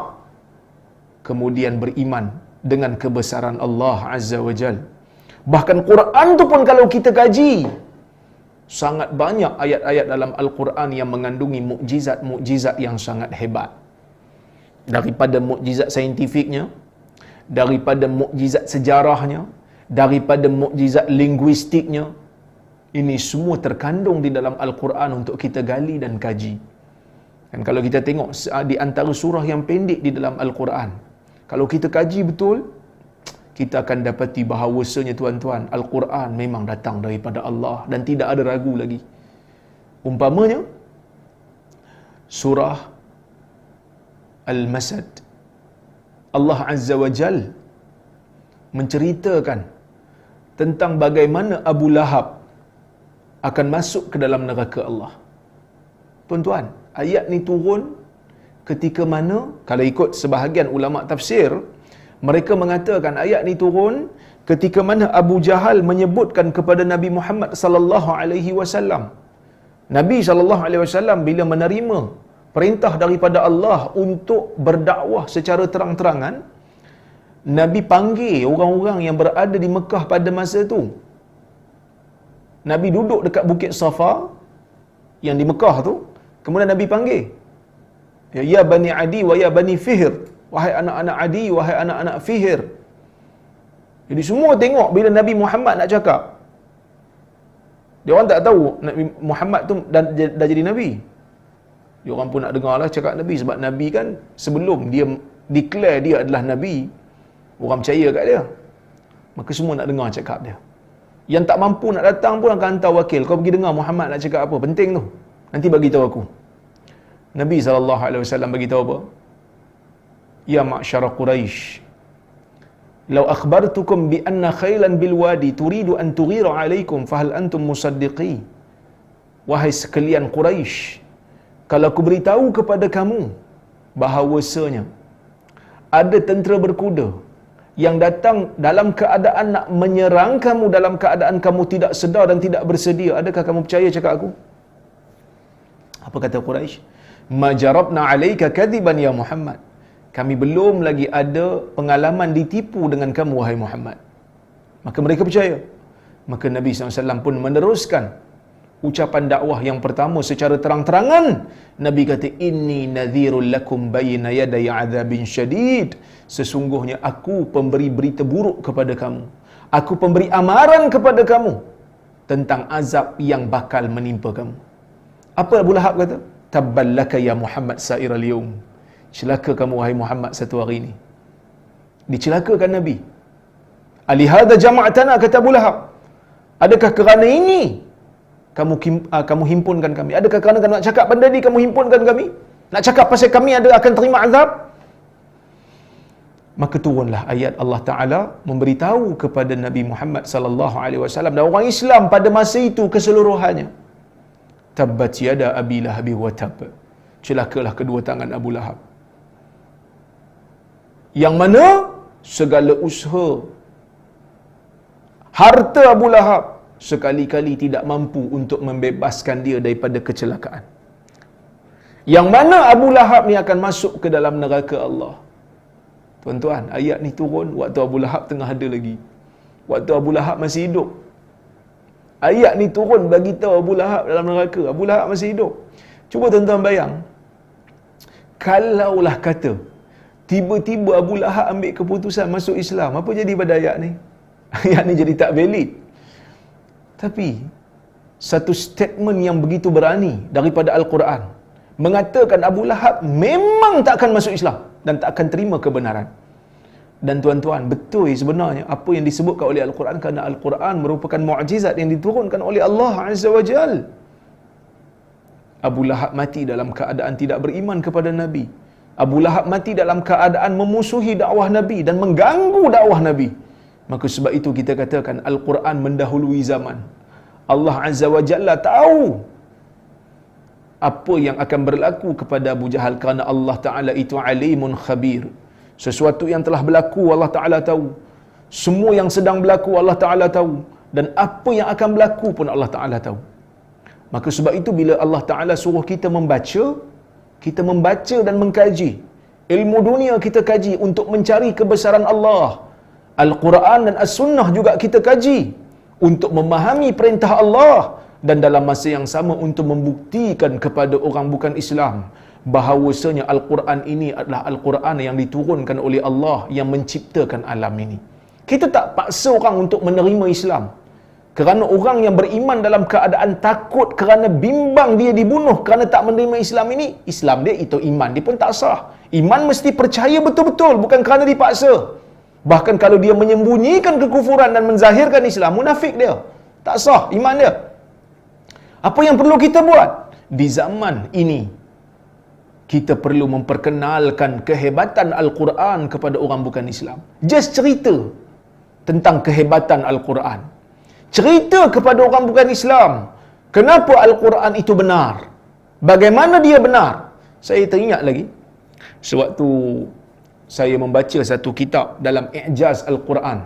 kemudian beriman dengan kebesaran Allah Azza wa Jal. Bahkan Quran tu pun kalau kita kaji, sangat banyak ayat-ayat dalam Al-Quran yang mengandungi mukjizat-mukjizat yang sangat hebat. Daripada mukjizat saintifiknya, daripada mukjizat sejarahnya, daripada mukjizat linguistiknya, ini semua terkandung di dalam Al-Quran untuk kita gali dan kaji. Dan kalau kita tengok di antara surah yang pendek di dalam Al-Quran, kalau kita kaji betul, kita akan dapati bahawasanya tuan-tuan, Al-Quran memang datang daripada Allah dan tidak ada ragu lagi. Umpamanya surah Al-Masad, Allah Azza wa Jal menceritakan tentang bagaimana Abu Lahab akan masuk ke dalam neraka Allah. Tuan-tuan, ayat ni turun ketika mana, kalau ikut sebahagian ulama tafsir, mereka mengatakan ayat ni turun ketika mana Abu Jahal menyebutkan kepada Nabi Muhammad sallallahu alaihi wasallam. Nabi sallallahu alaihi wasallam bila menerima perintah daripada Allah untuk berdakwah secara terang-terangan, Nabi panggil orang-orang yang berada di Mekah pada masa itu. Nabi duduk dekat Bukit Safa yang di Mekah tu, kemudian Nabi panggil, ya Bani Adi wa ya Bani Fihr, wahai anak-anak Adi, wahai anak-anak Fihr. Jadi semua tengok bila Nabi Muhammad nak cakap. Dia orang tak tahu Nabi Muhammad tu dah jadi Nabi. Dia orang pun nak dengar lah cakap Nabi, sebab Nabi kan sebelum dia declare dia adalah Nabi, orang percaya kat dia. Maka semua nak dengar cakap dia. Yang tak mampu nak datang pun akan hantar wakil, kau pergi dengar Muhammad nak cakap apa, penting tu, nanti bagi tahu aku. Nabi SAW bagi tahu apa? Ya ma'syara Quraisy, law akhbartukum bi anna khailan bil wadi turidu an tughira alaikum fahal antum musaddiqi. Wahai sekalian Quraisy, kalau aku beritahu kepada kamu bahawasanya ada tentera berkuda yang datang dalam keadaan nak menyerang kamu dalam keadaan kamu tidak sedar dan tidak bersedia, adakah kamu percaya cakap aku? Apa kata Quraisy? Ma jarabna alayka kadiban ya Muhammad. Kami belum lagi ada pengalaman ditipu dengan kamu wahai Muhammad. Maka mereka percaya. Maka Nabi SAW pun meneruskan ucapan dakwah yang pertama secara terang-terangan. Nabi kata, inni nadhirul lakum bayna yaday azabin syadid. Sesungguhnya aku pemberi berita buruk kepada kamu, aku pemberi amaran kepada kamu tentang azab yang bakal menimpa kamu. Apa Abu Lahab kata? Tabballaka ya Muhammad sa'iral yawm. Celaka kamu wahai Muhammad satu hari ini. Dicelakakan Nabi. Alihada jama'atana, kata Abu Lahab. Adakah kerana ini kamu himpunkan kami? Adakah kerana kamu nak cakap benda ni kamu himpunkan kami? Nak cakap pasal kami akan terima azab? Maka turunlah ayat Allah Ta'ala memberitahu kepada Nabi Muhammad sallallahu alaihi wasallam dan orang Islam pada masa itu keseluruhannya. Tabbat yada Abi Lahab wa tab. Celakalah kedua tangan Abu Lahab. Yang mana segala usaha harta Abu Lahab sekali-kali tidak mampu untuk membebaskan dia daripada kecelakaan. Yang mana Abu Lahab ni akan masuk ke dalam neraka Allah. Tuan-tuan, ayat ni turun waktu Abu Lahab tengah ada lagi. Waktu Abu Lahab masih hidup. Ayat ni turun bagi tahu Abu Lahab dalam neraka. Abu Lahab masih hidup. Cuba tuan-tuan bayang, kalaulah kata tiba-tiba Abu Lahab ambil keputusan masuk Islam, apa jadi pada ayat ni? Ayat ni jadi tak valid. Tapi satu statement yang begitu berani daripada Al-Quran mengatakan Abu Lahab memang tak akan masuk Islam dan tak akan terima kebenaran. Dan tuan-tuan, betul sebenarnya apa yang disebutkan oleh Al-Quran, kerana Al-Quran merupakan mukjizat yang diturunkan oleh Allah Azza wa Jal. Abu Lahab mati dalam keadaan tidak beriman kepada Nabi. Abu Lahab mati dalam keadaan memusuhi dakwah Nabi dan mengganggu dakwah Nabi. Maka sebab itu kita katakan Al-Quran mendahului zaman. Allah Azza wa Jalla tahu apa yang akan berlaku kepada Abu Jahal kerana Allah Ta'ala itu alimun khabir. Sesuatu yang telah berlaku Allah Ta'ala tahu. Semua yang sedang berlaku Allah Ta'ala tahu. Dan apa yang akan berlaku pun Allah Ta'ala tahu. Maka sebab itu bila Allah Ta'ala suruh kita membaca dan mengkaji. Ilmu dunia kita kaji untuk mencari kebesaran Allah. Al-Quran dan As-Sunnah juga kita kaji untuk memahami perintah Allah. Dan dalam masa yang sama untuk membuktikan kepada orang bukan Islam bahawasanya Al-Quran ini adalah Al-Quran yang diturunkan oleh Allah yang menciptakan alam ini. Kita tak paksa orang untuk menerima Islam. Kerana orang yang beriman dalam keadaan takut kerana bimbang dia dibunuh kerana tak menerima Islam ini, Islam dia itu iman dia pun tak sah. Iman mesti percaya betul-betul, bukan kerana dipaksa. Bahkan kalau dia menyembunyikan kekufuran dan menzahirkan Islam, munafik dia. Tak sah iman dia. Apa yang perlu kita buat? Di zaman ini, kita perlu memperkenalkan kehebatan Al-Quran kepada orang bukan Islam. Just cerita tentang kehebatan Al-Quran. Cerita kepada orang bukan Islam. Kenapa Al-Quran itu benar? Bagaimana dia benar? Saya teringat lagi, sewaktu saya membaca satu kitab dalam I'jaz Al-Quran.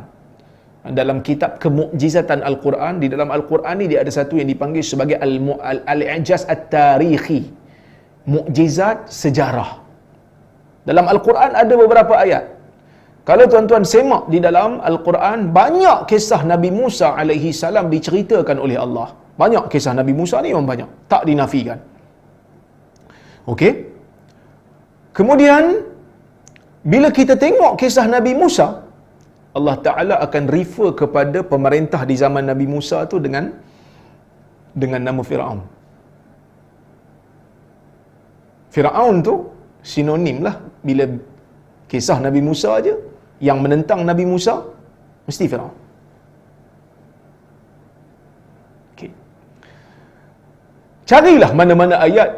Dalam kitab Kemukjizatan Al-Quran, di dalam Al-Quran ni dia ada satu yang dipanggil sebagai Al-I'jaz At-Tarikhi. Mukjizat sejarah. Dalam Al-Quran ada beberapa ayat. Kalau tuan-tuan semak di dalam Al-Quran, banyak kisah Nabi Musa alaihi salam diceritakan oleh Allah. Banyak kisah Nabi Musa ni memang banyak. Tak dinafikan. Okey? Kemudian, bila kita tengok kisah Nabi Musa, Allah Ta'ala akan refer kepada pemerintah di zaman Nabi Musa tu dengan nama Fir'aun. Fir'aun tu sinonim lah. Bila kisah Nabi Musa aja, yang menentang Nabi Musa, mesti Fir'aun. Okay. Carilah mana-mana ayat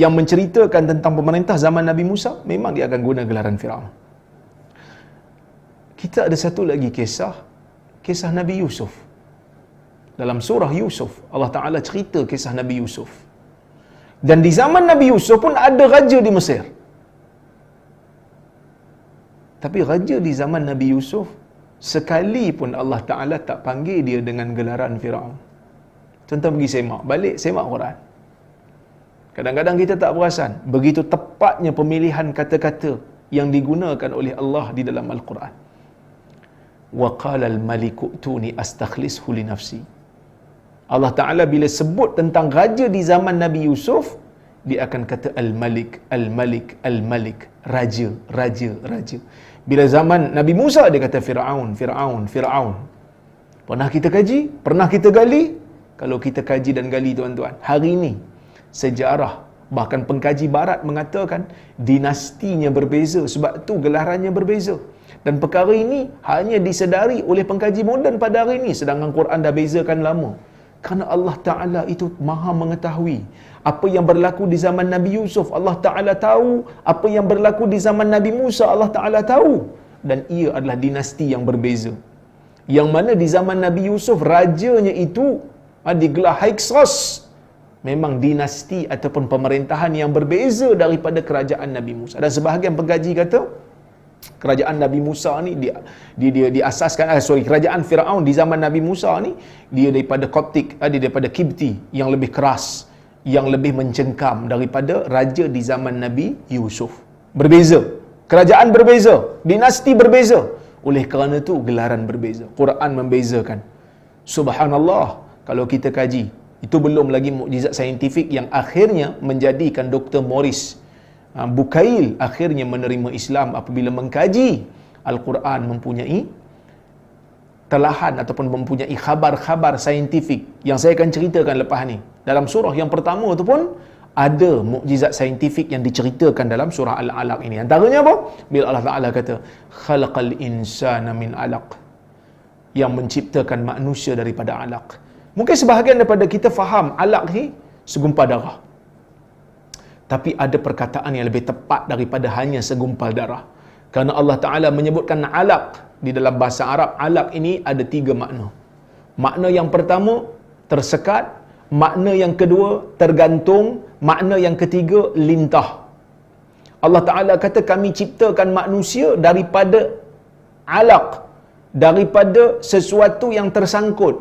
yang menceritakan tentang pemerintah zaman Nabi Musa, memang dia akan guna gelaran Fir'aun. Kita ada satu lagi kisah Nabi Yusuf. Dalam surah Yusuf, Allah Ta'ala cerita kisah Nabi Yusuf. Dan di zaman Nabi Yusuf pun ada raja di Mesir. Tapi raja di zaman Nabi Yusuf, sekali pun Allah Ta'ala tak panggil dia dengan gelaran Fir'aun. Contoh pergi semak Quran. Kadang-kadang kita tak perasan, begitu tepatnya pemilihan kata-kata yang digunakan oleh Allah di dalam Al-Quran. وَقَالَ الْمَلِكُ ائْتُونِي أَسْتَخْلِصْهُ لِنَفْسِي. Allah Ta'ala bila sebut tentang raja di zaman Nabi Yusuf, dia akan kata Al-Malik, Al-Malik, Al-Malik. Raja, Raja, Raja. Bila zaman Nabi Musa, dia kata Fir'aun, Fir'aun, Fir'aun. Pernah kita kaji? Pernah kita gali? Kalau kita kaji dan gali tuan-tuan, hari ini sejarah, bahkan pengkaji barat mengatakan dinastinya berbeza, sebab tu gelarannya berbeza. Dan perkara ini hanya disedari oleh pengkaji moden pada hari ini, sedangkan Quran dah bezakan lama. Kerana Allah Ta'ala itu maha mengetahui apa yang berlaku di zaman Nabi Yusuf, Allah Ta'ala tahu. Apa yang berlaku di zaman Nabi Musa, Allah Ta'ala tahu. Dan ia adalah dinasti yang berbeza. Yang mana di zaman Nabi Yusuf, rajanya itu digelar Hyksos. Memang dinasti ataupun pemerintahan yang berbeza daripada kerajaan Nabi Musa. Dan sebahagian pengkaji kata, kerajaan Nabi Musa ni dia diasaskan, kerajaan Firaun di zaman Nabi Musa ni dia daripada Koptik, dia daripada Kibti yang lebih keras, yang lebih mencengkam daripada raja di zaman Nabi Yusuf. Berbeza, kerajaan berbeza, dinasti berbeza. Oleh kerana tu gelaran berbeza. Quran membezakan. Subhanallah, kalau kita kaji, itu belum lagi mukjizat saintifik yang akhirnya menjadikan Dr. Morris Bukail akhirnya menerima Islam apabila mengkaji Al-Quran, mempunyai telahan ataupun mempunyai khabar-khabar saintifik yang saya akan ceritakan lepas ni. Dalam surah yang pertama tu pun ada mukjizat saintifik yang diceritakan dalam surah Al-Alaq ini. Antaranya apa? Bila Allah Ta'ala kata khalaqal insana min alaq, yang menciptakan manusia daripada alaq. Mungkin sebahagian daripada kita faham alaq ni segumpal darah. Tapi ada perkataan yang lebih tepat daripada hanya segumpal darah. Kerana Allah Ta'ala menyebutkan alaq. Di dalam bahasa Arab, alaq ini ada 3 makna. Makna yang pertama, tersekat. Makna yang kedua, tergantung. Makna yang ketiga, lintah. Allah Ta'ala kata kami ciptakan manusia daripada alaq. Daripada sesuatu yang tersangkut.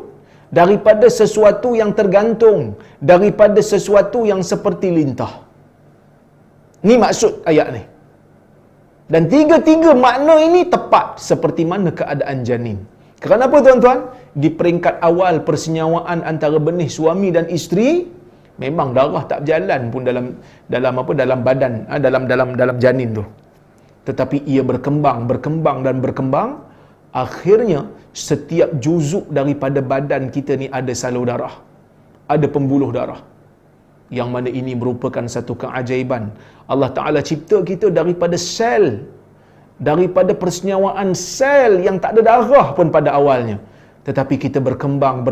Daripada sesuatu yang tergantung. Daripada sesuatu yang seperti lintah. Ni maksud ayat ni. Dan 3 makna ini tepat seperti mana keadaan janin. Kenapa tuan-tuan? Di peringkat awal persenyawaan antara benih suami dan isteri, memang darah tak berjalan pun dalam badan, dalam janin tu. Tetapi ia berkembang. Akhirnya setiap juzuk daripada badan kita ni ada salur darah, ada pembuluh darah. Yang mana ini merupakan satu keajaiban. Allah Ta'ala cipta kita daripada sel, daripada persenyawaan sel yang tak ada darah pun pada awalnya. Tetapi kita berkembang.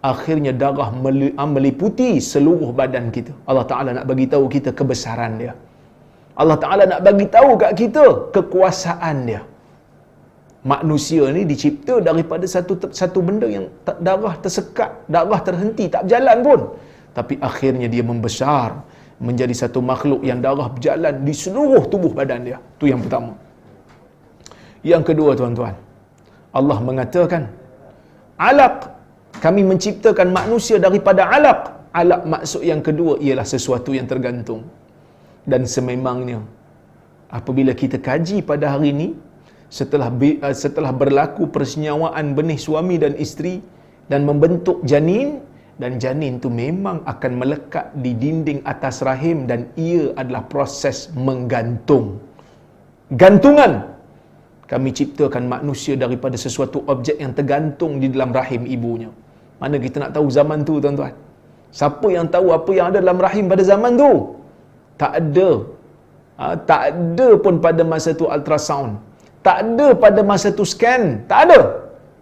Akhirnya darah meliputi seluruh badan kita. Allah Ta'ala nak bagi tahu kita kebesaran dia. Allah Ta'ala nak bagi tahu kat kita kekuasaan dia. Manusia ni dicipta daripada satu benda yang darah tersekat, darah terhenti, tak berjalan pun. Tapi akhirnya dia membesar menjadi satu makhluk yang darah berjalan di seluruh tubuh badan dia. Itu yang pertama. Yang kedua tuan-tuan, Allah mengatakan alaq, kami menciptakan manusia daripada alaq. Alaq maksud yang kedua ialah sesuatu yang tergantung. Dan sememangnya apabila kita kaji pada hari ini, setelah berlaku persenyawaan benih suami dan isteri dan membentuk janin, dan janin tu memang akan melekat di dinding atas rahim dan ia adalah proses menggantung. Gantungan. Kami ciptakan manusia daripada sesuatu objek yang tergantung di dalam rahim ibunya. Mana kita nak tahu zaman tu tuan-tuan? Siapa yang tahu apa yang ada dalam rahim pada zaman tu? Tak ada. Tak ada pun pada masa tu ultrasound. Tak ada pada masa tu scan. Tak ada.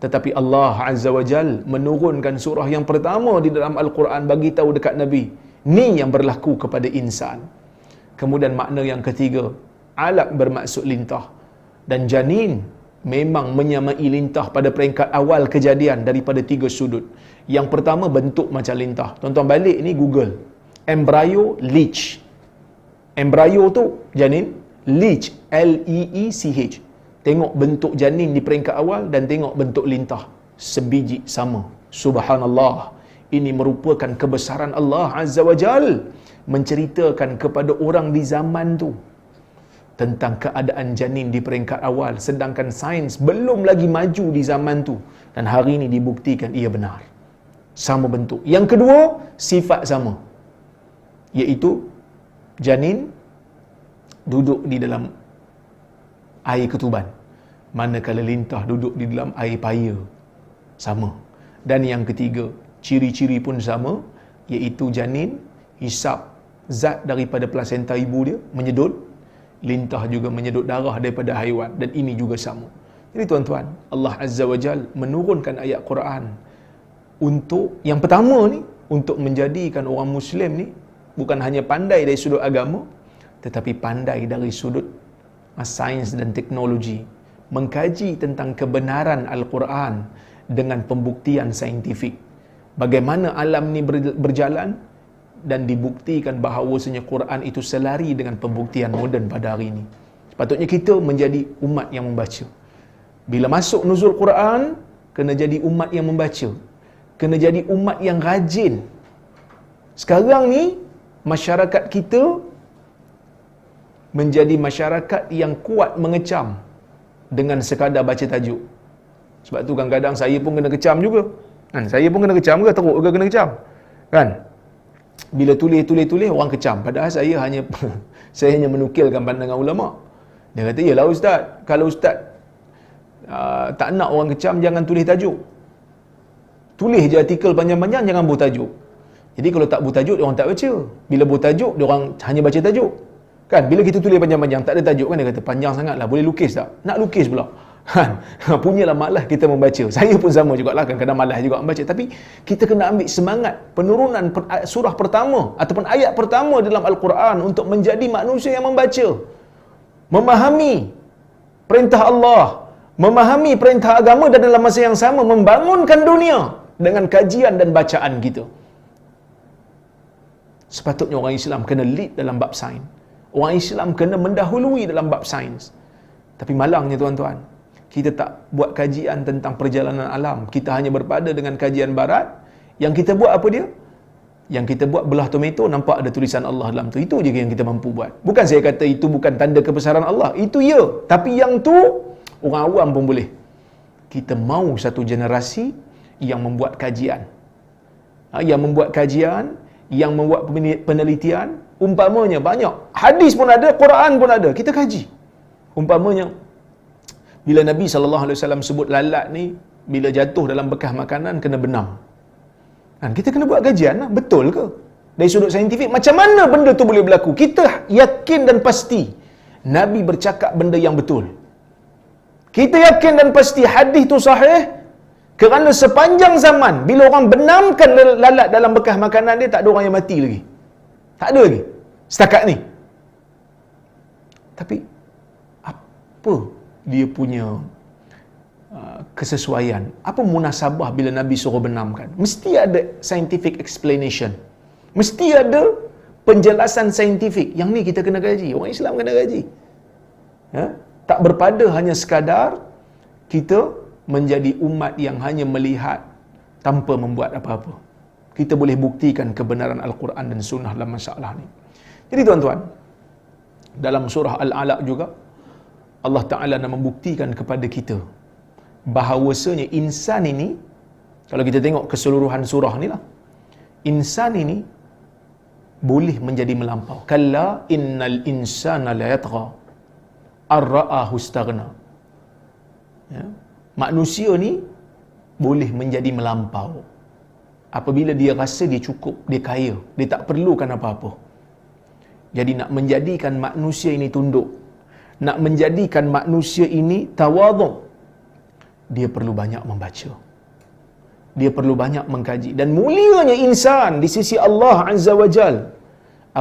Tetapi Allah Azza wa Jal menurunkan surah yang pertama di dalam Al-Quran bagi tahu dekat Nabi. Ni yang berlaku kepada insan. Kemudian makna yang ketiga, alaq bermaksud lintah. Dan janin memang menyamai lintah pada peringkat awal kejadian daripada 3 sudut. Yang pertama bentuk macam lintah. Tuan-tuan balik ni Google. Embryo leech. Embryo tu janin, leech L-E-E-C-H. Tengok bentuk janin di peringkat awal dan tengok bentuk lintah. Sebiji sama. Subhanallah. Ini merupakan kebesaran Allah Azza wa Jal. Menceritakan kepada orang di zaman tu tentang keadaan janin di peringkat awal. Sedangkan sains belum lagi maju di zaman tu. Dan hari ini dibuktikan ia benar. Sama bentuk. Yang kedua, sifat sama. Iaitu janin duduk di dalam air ketuban, manakala lintah duduk di dalam air paya. Sama. Dan yang ketiga, ciri-ciri pun sama, iaitu janin hisap zat daripada plasenta ibu dia, menyedut. Lintah juga menyedut darah daripada haiwan, dan ini juga sama. Jadi tuan-tuan, Allah Azza wa Jal menurunkan ayat Quran untuk yang pertama ni, untuk menjadikan orang Muslim ni bukan hanya pandai dari sudut agama, tetapi pandai dari sudut sains dan teknologi, mengkaji tentang kebenaran Al-Quran dengan pembuktian saintifik. Bagaimana alam ni berjalan, dan dibuktikan bahawasanya Quran itu selari dengan pembuktian moden pada hari ini. Sepatutnya kita menjadi umat yang membaca. Bila masuk nuzul Quran, kena jadi umat yang membaca. Kena jadi umat yang rajin. Sekarang ni masyarakat kita menjadi masyarakat yang kuat mengecam dengan sekadar baca tajuk. Sebab tu kadang-kadang saya pun kena kecam juga. Kan? Saya pun kena kecam ke, teruk ke kena kecam. Kan? Bila tulis orang kecam. Padahal saya hanya menukilkan pandangan ulama. Dia kata, "Yalah ustaz, kalau ustaz tak nak orang kecam, jangan tulis tajuk. Tulis je artikel panjang-panjang, jangan buat tajuk." Jadi kalau tak buat tajuk, orang tak baca. Bila buat tajuk, dia orang hanya baca tajuk. Kan, bila kita tulis panjang-panjang tak ada tajuk kan, dia kata panjang sangatlah, boleh lukis tak? Nak lukis pula. Punyalah malas kita membaca. Saya pun sama jugalah, kadang-kadang malas juga membaca. Tapi kita kena ambil semangat penurunan surah pertama ataupun ayat pertama dalam Al-Quran untuk menjadi manusia yang membaca, memahami perintah Allah, memahami perintah agama, dan dalam masa yang sama membangunkan dunia dengan kajian dan bacaan kita. Sepatutnya orang Islam kena lead dalam bab sains. Orang Islam kena mendahului dalam bab sains. Tapi malangnya tuan-tuan, kita tak buat kajian tentang perjalanan alam. Kita hanya berpada dengan kajian barat. Yang kita buat apa dia? Yang kita buat belah tomato, nampak ada tulisan Allah dalam tu. Itu je yang kita mampu buat. Bukan saya kata itu bukan tanda kebesaran Allah. Itu ya. Tapi yang tu, orang awam pun boleh. Kita mahu satu generasi yang membuat kajian. Yang membuat kajian, yang membuat penelitian. Umpamanya banyak. Hadis pun ada, Quran pun ada. Kita kaji. Umpamanya, bila Nabi SAW sebut lalat ni, bila jatuh dalam bekas makanan, kena benam. Kita kena buat kajian lah. Betul ke? Dari sudut saintifik, macam mana benda tu boleh berlaku? Kita yakin dan pasti Nabi bercakap benda yang betul. Kita yakin dan pasti hadis tu sahih, kerana sepanjang zaman, bila orang benamkan lalat dalam bekas makanan dia, tak ada orang yang mati lagi. Tak ada lagi. Setakat ni. Tapi, apa dia punya kesesuaian? Apa munasabah bila Nabi suruh benamkan? Mesti ada scientific explanation. Mesti ada penjelasan saintifik. Yang ni kita kena kaji. Orang Islam kena kaji. Tak berpada hanya sekadar kita menjadi umat yang hanya melihat tanpa membuat apa-apa. Kita boleh buktikan kebenaran Al-Quran dan Sunnah dalam masalah ni. Jadi tuan-tuan, dalam surah Al-Alaq juga, Allah Ta'ala nak membuktikan kepada kita bahawasanya insan ini, kalau kita tengok keseluruhan surah ni lah, insan ini boleh menjadi melampau. Kalla innal insana la yatgha ar-ra'ahu istaghna. Manusia ni boleh menjadi melampau apabila dia rasa dia cukup, dia kaya, dia tak perlukan apa-apa. Jadi nak menjadikan manusia ini tunduk, nak menjadikan manusia ini tawaduk, dia perlu banyak membaca. Dia perlu banyak mengkaji. Dan mulianya insan di sisi Allah Azza wa Jal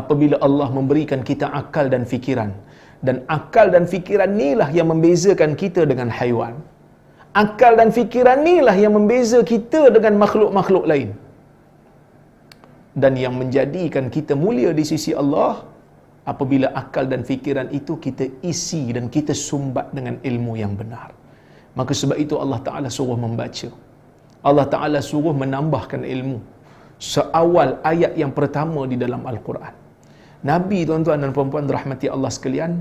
apabila Allah memberikan kita akal dan fikiran. Dan akal dan fikiran inilah yang membezakan kita dengan haiwan. Akal dan fikiran inilah yang membeza kita dengan makhluk-makhluk lain. Dan yang menjadikan kita mulia di sisi Allah apabila akal dan fikiran itu kita isi dan kita sumbat dengan ilmu yang benar. Maka sebab itu Allah Ta'ala suruh membaca. Allah Ta'ala suruh menambahkan ilmu. Seawal ayat yang pertama di dalam Al-Quran. Nabi, tuan-tuan dan puan-puan rahmati Allah sekalian,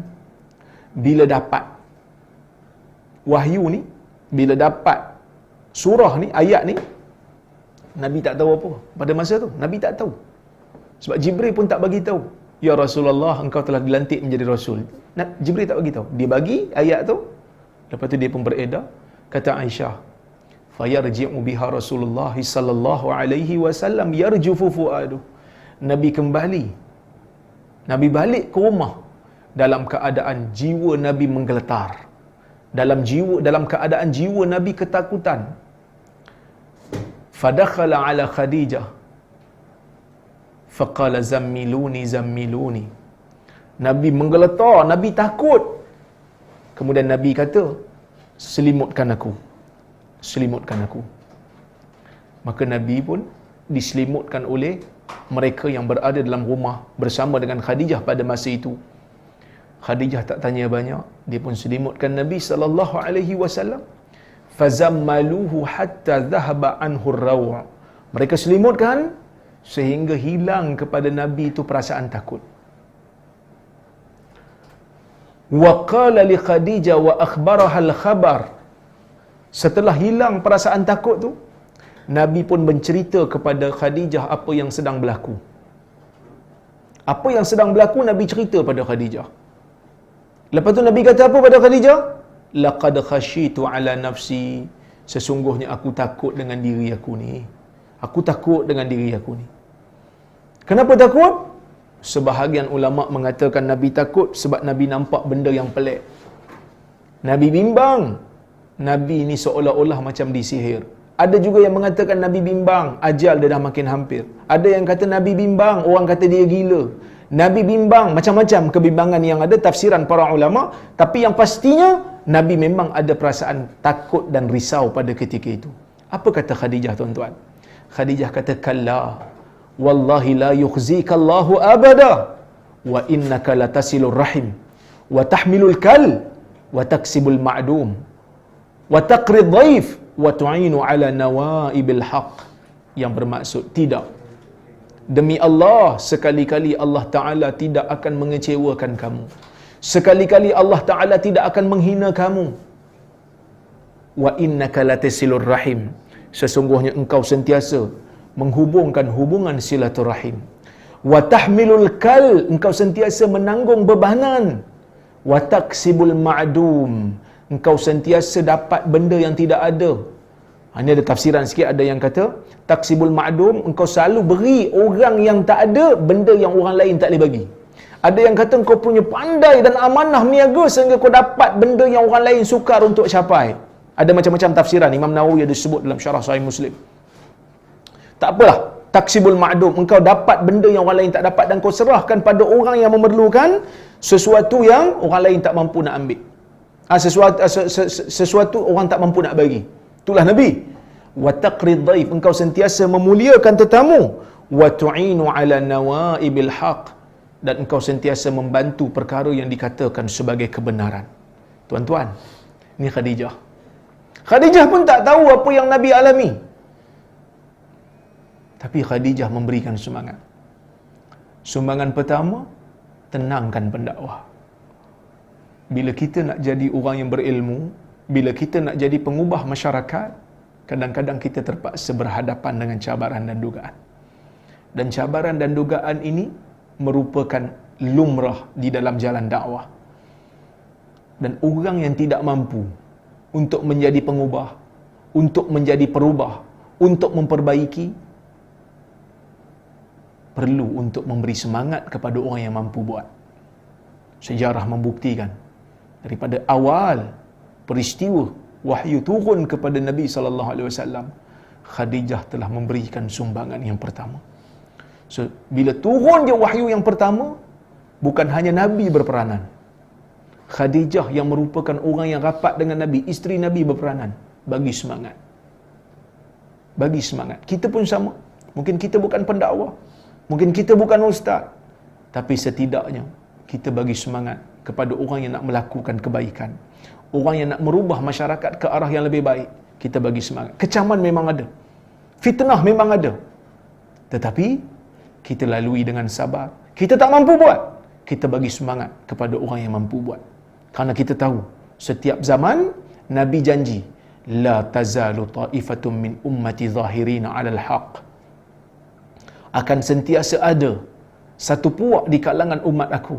bila dapat wahyu ni, bila dapat surah ni, ayat ni, Nabi tak tahu apa. Pada masa tu, Nabi tak tahu. Sebab Jibril pun tak bagi tahu. Ya Rasulullah, engkau telah dilantik menjadi Rasul. Jibril tak bagi tahu. Dia bagi ayat tu, lepas tu dia pun beredar. Kata Aisyah, fayarji'u biha Rasulullah sallallahu alaihi wasallam yarjufu fuadu. Nabi kembali. Nabi balik ke rumah dalam keadaan jiwa Nabi menggeletar. Dalam keadaan jiwa Nabi ketakutan. Fadakhala ala Khadijah faqala zammiluni zammiluni. Nabi menggeletar, Nabi takut. Kemudian Nabi kata, selimutkan aku. Selimutkan aku. Maka Nabi pun diselimutkan oleh mereka yang berada dalam rumah bersama dengan Khadijah pada masa itu. Khadijah tak tanya banyak, dia pun selimutkan Nabi sallallahu alaihi wasallam. Fazammaluhu hatta dhahaba anhu ar-raw'. Mereka selimutkan sehingga hilang kepada Nabi itu perasaan takut. Wa qala li Khadijah wa akhbaraha al-khabar. Setelah hilang perasaan takut tu, Nabi pun mencerita kepada Khadijah apa yang sedang berlaku. Apa yang sedang berlaku Nabi cerita pada Khadijah. Lepas tu Nabi kata apa pada Khadijah? Laqad khashitu ala nafsi. Sesungguhnya aku takut dengan diri aku ni. Aku takut dengan diri aku ni. Kenapa takut? Sebahagian ulama mengatakan Nabi takut sebab Nabi nampak benda yang pelik. Nabi bimbang. Nabi ni seolah-olah macam disihir. Ada juga yang mengatakan Nabi bimbang, ajal dia dah makin hampir. Ada yang kata Nabi bimbang, orang kata dia gila. Nabi bimbang, macam-macam kebimbangan yang ada, tafsiran para ulama. Tapi yang pastinya, Nabi memang ada perasaan takut dan risau pada ketika itu. Apa kata Khadijah, tuan-tuan? Khadijah kata, kalla, wallahi la yukhzika Allahu abada, wa innaka latasilur rahim, wa tahmilul kal, wa taksibul ma'dum, wa taqrid dhaif, wa tu'inu ala nawaibil haq. Yang bermaksud, tidak, demi Allah, sekali-kali Allah Ta'ala tidak akan mengecewakan kamu. Sekali-kali Allah Ta'ala tidak akan menghina kamu. Wa innaka latasilur rahim, sesungguhnya engkau sentiasa menghubungkan hubungan silaturahim. Wa tahmilul kal, engkau sentiasa menanggung bebanan. Wa taksibul ma'dum, engkau sentiasa dapat benda yang tidak ada. Ini ada tafsiran sikit, ada yang kata taksibul ma'dum, engkau selalu beri orang yang tak ada benda yang orang lain tak boleh bagi. Ada yang kata engkau punya pandai dan amanah niaga sehingga kau dapat benda yang orang lain sukar untuk capai. Ada macam-macam tafsiran. Imam Nawawi ada sebut dalam syarah Sahih Muslim. Tak apalah, taksibul ma'dum, engkau dapat benda yang orang lain tak dapat dan kau serahkan pada orang yang memerlukan sesuatu yang orang lain tak mampu nak ambil. Sesuatu orang tak mampu nak bagi. Itulah Nabi. Wa taqrid dhaif, engkau sentiasa memuliakan tetamu. Wa tu'inu ala nawaibil haq, dan engkau sentiasa membantu perkara yang dikatakan sebagai kebenaran. Tuan-tuan, ini Khadijah. Khadijah pun tak tahu apa yang Nabi alami. Tapi Khadijah memberikan sumbangan. Sumbangan pertama, tenangkan pendakwah. Bila kita nak jadi orang yang berilmu, bila kita nak jadi pengubah masyarakat, kadang-kadang kita terpaksa berhadapan dengan cabaran dan dugaan. Dan cabaran dan dugaan ini merupakan lumrah di dalam jalan dakwah. Dan orang yang tidak mampu untuk menjadi pengubah, untuk menjadi perubah, untuk memperbaiki, perlu untuk memberi semangat kepada orang yang mampu buat. Sejarah membuktikan daripada awal peristiwa wahyu turun kepada Nabi SAW, Khadijah telah memberikan sumbangan yang pertama. So, bila turun je wahyu yang pertama, bukan hanya Nabi berperanan. Khadijah yang merupakan orang yang rapat dengan Nabi, isteri Nabi berperanan. Bagi semangat. Bagi semangat. Kita pun sama. Mungkin kita bukan pendakwah, mungkin kita bukan ustaz, tapi setidaknya kita bagi semangat kepada orang yang nak melakukan kebaikan, orang yang nak merubah masyarakat ke arah yang lebih baik. Kita bagi semangat. Kecaman memang ada, fitnah memang ada, tetapi kita lalui dengan sabar. Kita tak mampu buat, kita bagi semangat kepada orang yang mampu buat. Kerana kita tahu setiap zaman Nabi janji, la tazalu ta'ifatun min ummati zahirina 'alal haqq, akan sentiasa ada satu puak di kalangan umat aku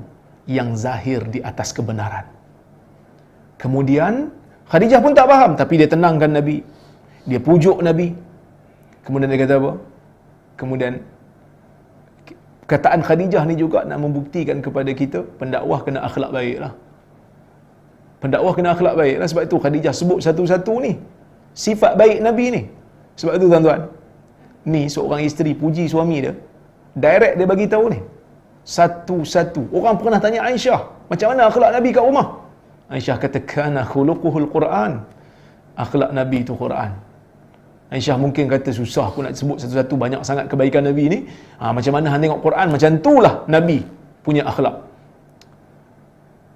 yang zahir di atas kebenaran. Kemudian Khadijah pun tak faham, tapi dia tenangkan Nabi, dia pujuk Nabi. Kemudian dia kata apa? Kemudian kataan Khadijah ni juga nak membuktikan kepada kita, pendakwah kena akhlak baik lah. Pendakwah kena akhlak baik lah. Sebab itu Khadijah sebut satu-satu ni sifat baik Nabi ni. Sebab itu tuan-tuan, ni seorang isteri puji suami dia, direct dia bagi tahu ni satu-satu. Orang pernah tanya Aisyah, macam mana akhlak Nabi kat rumah? Aisyah kata, kana khuluquhul Quran, akhlak Nabi itu Quran. Aisyah mungkin kata, susah aku nak sebut satu-satu, banyak sangat kebaikan Nabi ni. Macam mana hang tengok Quran, macam itulah Nabi punya akhlak.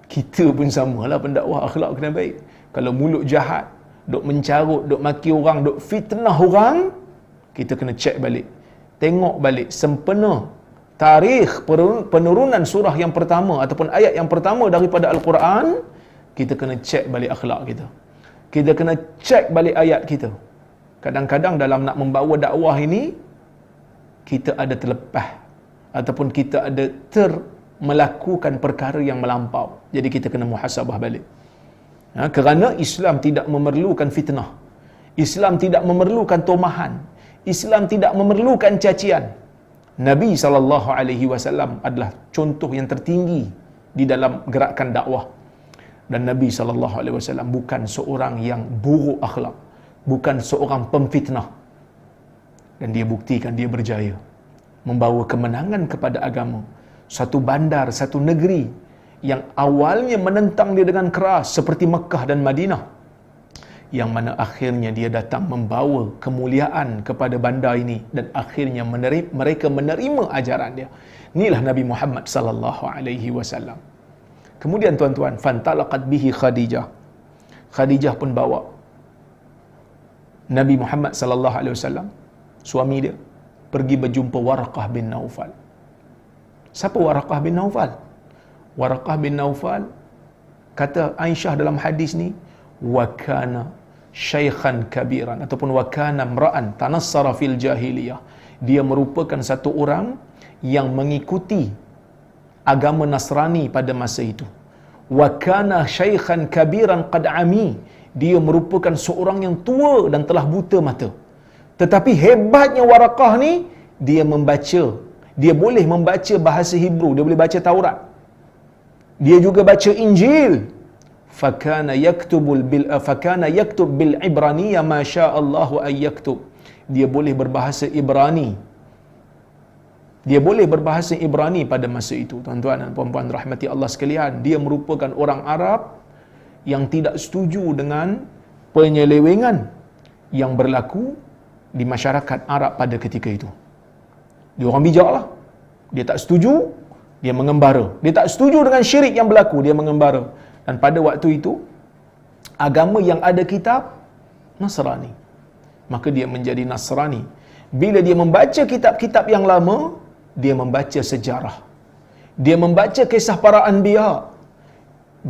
Kita pun samalah, pendakwah akhlak kena baik. Kalau mulut jahat, duk mencarut, duk maki orang, duk fitnah orang, kita kena cek balik, tengok balik sempena tarikh penurunan surah yang pertama ataupun ayat yang pertama daripada Al-Quran. Kita kena cek balik akhlak kita. Kita kena cek balik ayat kita. Kadang-kadang dalam nak membawa dakwah ini, kita ada terlepas ataupun kita ada melakukan perkara yang melampau. Jadi kita kena muhasabah balik. Kerana Islam tidak memerlukan fitnah, Islam tidak memerlukan tomahan, Islam tidak memerlukan cacian. Nabi SAW adalah contoh yang tertinggi di dalam gerakan dakwah. Dan Nabi SAW bukan seorang yang buruk akhlak, bukan seorang pemfitnah. Dan dia buktikan dia berjaya membawa kemenangan kepada agama. Satu bandar, satu negeri yang awalnya menentang dia dengan keras seperti Mekah dan Madinah, yang mana akhirnya dia datang membawa kemuliaan kepada bandar ini dan akhirnya mereka menerima ajaran dia. Inilah Nabi Muhammad sallallahu alaihi wasallam. Kemudian tuan-tuan, fantalaqat bihi Khadijah. Khadijah pun bawa Nabi Muhammad sallallahu alaihi wasallam, suami dia, pergi berjumpa Waraqah bin Naufal. Siapa Waraqah bin Naufal? Waraqah bin Naufal, kata Aisyah dalam hadis ni, wa kana syaikhan kabiran ataupun wa kana mra'an tanassara fil jahiliyah. Dia merupakan satu orang yang mengikuti agama Nasrani pada masa itu. Wa kana syaikhan kabiran qad ami. Dia merupakan seorang yang tua dan telah buta mata. Tetapi hebatnya Waraqah ni, dia membaca, dia boleh membaca bahasa Hebrew, dia boleh baca Taurat. Dia juga baca Injil. Fakana yaktub bil Ibraniyah ma sya'allahu ay yaktub. Dia boleh berbahasa Ibrani. Dia boleh berbahasa Ibrani pada masa itu. Tuan-tuan dan puan-puan rahmati Allah sekalian, dia merupakan orang Arab yang tidak setuju dengan penyelewengan yang berlaku di masyarakat Arab pada ketika itu. Dia orang bijak lah. Dia tak setuju, dia mengembara. Dia tak setuju dengan syirik yang berlaku, dia mengembara. Dan pada waktu itu, agama yang ada kitab Nasrani. Maka dia menjadi Nasrani. Bila dia membaca kitab-kitab yang lama, dia membaca sejarah. Dia membaca kisah para anbiya.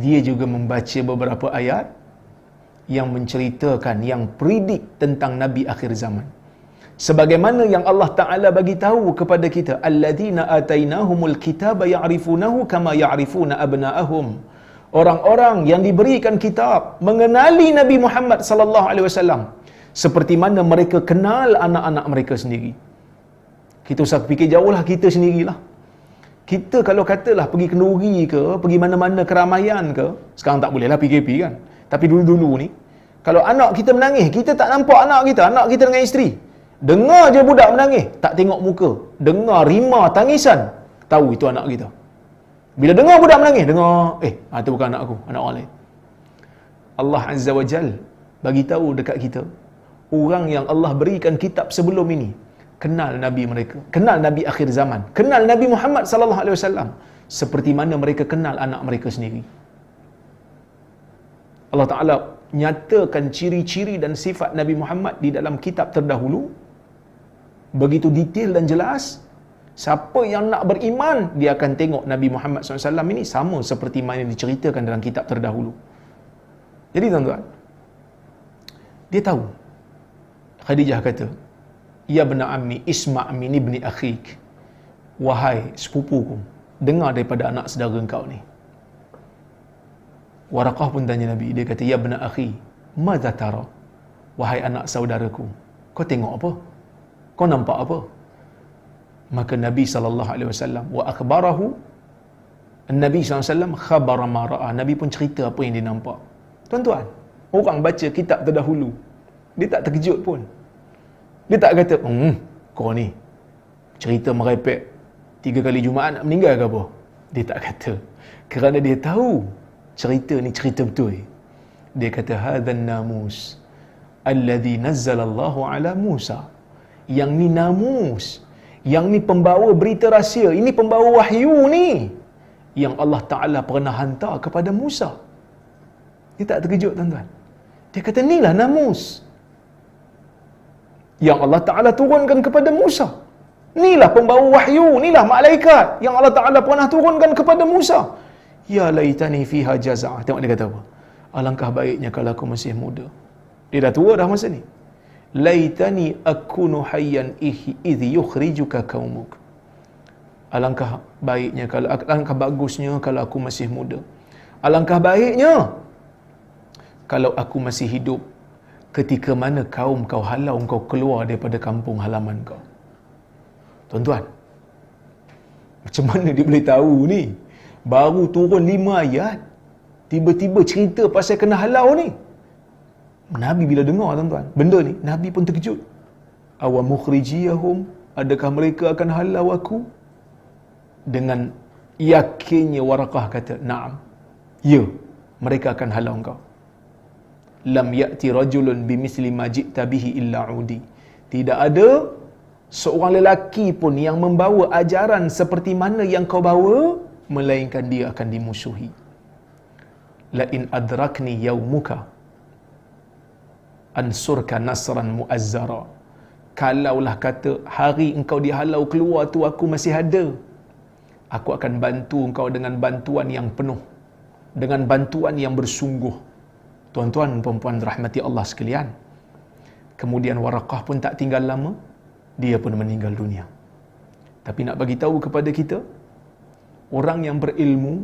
Dia juga membaca beberapa ayat yang menceritakan, yang predik tentang Nabi akhir zaman. Sebagaimana yang Allah Ta'ala bagi tahu kepada kita, alladzina atainahumul kitaba ya'rifunahu kama ya'rifuna abna'ahum. Orang-orang yang diberikan kitab mengenali Nabi Muhammad sallallahu alaihi wasallam seperti mana mereka kenal anak-anak mereka sendiri. Kita usah fikir jauhlah, kita sendirilah. Kita kalau katalah pergi kenduri ke, pergi mana-mana keramaian ke, sekarang tak bolehlah PKP kan. Tapi dulu-dulu ni, kalau anak kita menangis, kita tak nampak anak kita dengan isteri. Dengar je budak menangis, tak tengok muka. Dengar rima tangisan, tahu itu anak kita. Bila dengar budak menangis, dengar, itu bukan anak aku, anak orang lain. Allah Azza wa Jal bagi tahu dekat kita, orang yang Allah berikan kitab sebelum ini, kenal Nabi mereka, kenal Nabi akhir zaman, kenal Nabi Muhammad sallallahu alaihi wasallam seperti mana mereka kenal anak mereka sendiri. Allah Ta'ala nyatakan ciri-ciri dan sifat Nabi Muhammad di dalam kitab terdahulu begitu detail dan jelas. Siapa yang nak beriman, dia akan tengok Nabi Muhammad SAW ini sama seperti mana yang diceritakan dalam kitab terdahulu. Jadi tuan-tuan, dia tahu. Khadijah kata, ya bna ammi isma' min ibni akhik. Wahai sepupuku, dengar daripada anak saudara engkau ni. Waraqah pun tanya Nabi, dia kata, ya bna akhi, madza tara? Wahai anak saudaraku, kau tengok apa? Kau nampak apa? Maka Nabi SAW wa akhbarahu, Nabi SAW khabara ma ra'a. Nabi pun cerita apa yang dia nampak. Tuan-tuan, orang baca kitab terdahulu, dia tak terkejut pun. Dia tak kata, kau ni cerita merepek 3 kali Jumaat nak meninggal ke apa? Dia tak kata. Kerana dia tahu cerita ni cerita betul. Dia kata, hadzal namus alladhi nazzala Allahu ala Musa. Yang ni namus, yang ni pembawa berita rahsia, ini pembawa wahyu ni yang Allah Ta'ala pernah hantar kepada Musa. Dia tak terkejut tuan-tuan. Dia kata, inilah namus yang Allah Ta'ala turunkan kepada Musa. Inilah pembawa wahyu, inilah malaikat yang Allah Ta'ala pernah turunkan kepada Musa. Ya laitani fiha jaza'ah. Tengok dia kata apa? Alangkah baiknya kalau aku masih muda. Dia dah tua dah masa ni. Laitani akunu hayyan idh yukhrijuka qaumuk. Alangkah baiknya kalau, alangkah bagusnya kalau aku masih muda. Alangkah baiknya kalau aku masih hidup ketika mana kaum kau halau kau keluar daripada kampung halaman kau. Tuan-tuan, macam mana dia boleh tahu ni? Baru turun 5 ayat. tiba-tiba cerita pasal kena halau ni. Nabi bila dengar tuan-tuan, benda ni, Nabi pun terkejut. Awa mukhrijiyahum, adakah mereka akan halau aku? Dengan yakinnya Waraqah kata, na'am. Ya, mereka akan halau engkau. Lam ya'ti rajulun bimisli ma ji'ta bihi illa udi. Tidak ada seorang lelaki pun yang membawa ajaran seperti mana yang kau bawa, melainkan dia akan dimusuhi. La in adrakni yaumuka ansurka nasran muazzara. Kalaulah kata hari engkau dihalau keluar tu aku masih ada, aku akan bantu engkau dengan bantuan yang penuh, dengan bantuan yang bersungguh. Tuan-tuan perempuan rahmati Allah sekalian, kemudian Waraqah pun tak tinggal lama, dia pun meninggal dunia. Tapi nak bagi tahu kepada kita, orang yang berilmu,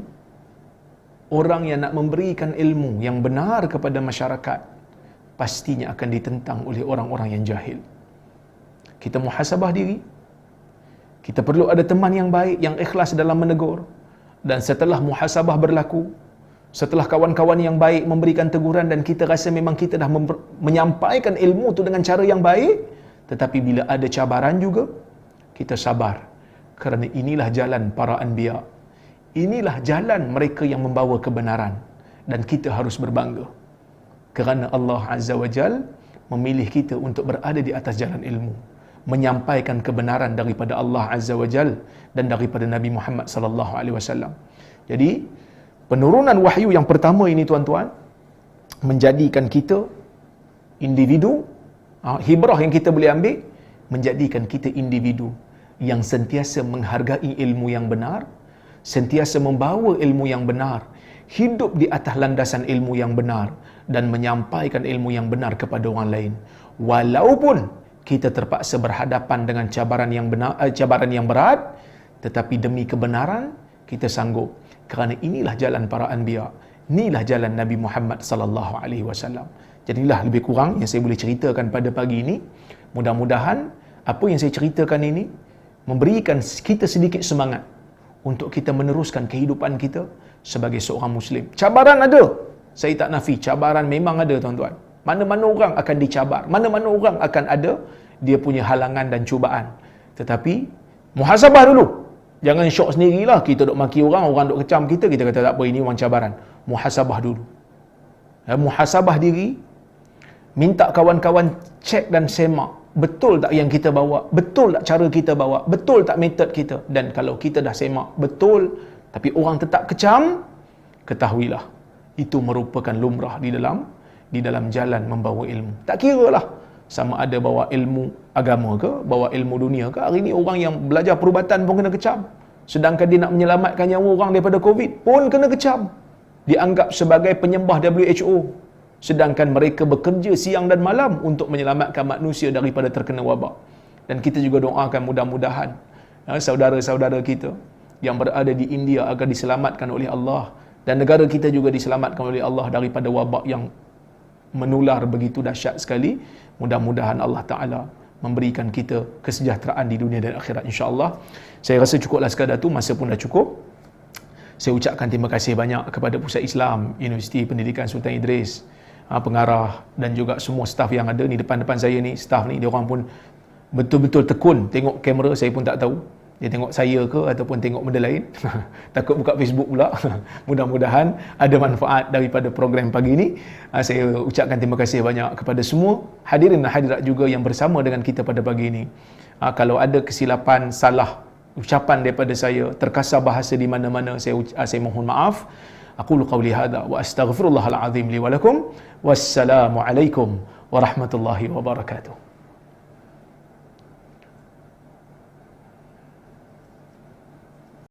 orang yang nak memberikan ilmu yang benar kepada masyarakat, pastinya akan ditentang oleh orang-orang yang jahil. Kita muhasabah diri. Kita perlu ada teman yang baik, yang ikhlas dalam menegur. Dan setelah muhasabah berlaku, setelah kawan-kawan yang baik memberikan teguran dan kita rasa memang kita dah menyampaikan ilmu tu dengan cara yang baik, tetapi bila ada cabaran juga, kita sabar. Kerana inilah jalan para anbiya. Inilah jalan mereka yang membawa kebenaran. Dan kita harus berbangga. Kerana Allah Azza wa Jal memilih kita untuk berada di atas jalan ilmu, menyampaikan kebenaran daripada Allah Azza wa Jal dan daripada Nabi Muhammad sallallahu alaihi wasallam. Jadi penurunan wahyu yang pertama ini tuan-tuan menjadikan kita individu, hibrah yang kita boleh ambil, menjadikan kita individu yang sentiasa menghargai ilmu yang benar, sentiasa membawa ilmu yang benar, hidup di atas landasan ilmu yang benar dan menyampaikan ilmu yang benar kepada orang lain. Walaupun kita terpaksa berhadapan dengan cabaran yang benar, cabaran yang berat, tetapi demi kebenaran kita sanggup. Kerana inilah jalan para anbiya, inilah jalan Nabi Muhammad sallallahu alaihi wasallam. Jadilah lebih kurang yang saya boleh ceritakan pada pagi ini. Mudah-mudahan apa yang saya ceritakan ini memberikan kita sedikit semangat untuk kita meneruskan kehidupan kita sebagai seorang Muslim. Cabaran ada, saya tak nafi, cabaran memang ada tuan-tuan. Mana-mana orang akan dicabar, mana-mana orang akan ada dia punya halangan dan cubaan. Tetapi muhasabah dulu. Jangan syok sendirilah, kita duk maki orang, orang duk kecam kita, kita kata tak apa, ini orang cabaran. Muhasabah dulu. Ya, muhasabah diri, minta kawan-kawan cek dan semak, betul tak yang kita bawa, betul tak cara kita bawa, betul tak metod kita. Dan kalau kita dah semak betul, tapi orang tetap kecam, ketahuilah, itu merupakan lumrah di dalam jalan membawa ilmu. Tak kira lah sama ada bawa ilmu agama ke, bawa ilmu dunia ke. Hari ni orang yang belajar perubatan pun kena kecam. Sedangkan dia nak menyelamatkan nyawa orang daripada COVID pun kena kecam. Dianggap sebagai penyembah WHO. Sedangkan mereka bekerja siang dan malam untuk menyelamatkan manusia daripada terkena wabak. Dan kita juga doakan mudah-mudahan saudara-saudara kita yang berada di India agar diselamatkan oleh Allah. Dan negara kita juga diselamatkan oleh Allah daripada wabak yang menular begitu dahsyat sekali. Mudah-mudahan Allah Ta'ala memberikan kita kesejahteraan di dunia dan akhirat, insya-Allah. Saya rasa cukuplah sekadar tu, masa pun dah cukup. Saya ucapkan terima kasih banyak kepada Pusat Islam Universiti Pendidikan Sultan Idris, pengarah dan juga semua staf yang ada ni depan-depan saya ni. Staf ni dia orang pun betul-betul tekun tengok kamera. Saya pun tak tahu dia tengok saya ke ataupun tengok benda lain. Takut buka Facebook pula. Mudah-mudahan ada manfaat daripada program pagi ini. Saya ucapkan terima kasih banyak kepada semua hadirin dan hadirat juga yang bersama dengan kita pada pagi ini. Kalau ada kesilapan, salah ucapan daripada saya, terkasar bahasa di mana-mana, saya mohon maaf. Aqulu qawli hadha wa astaghfirullahal azim li wa lakum. Wassalamu alaikum warahmatullahi wabarakatuh.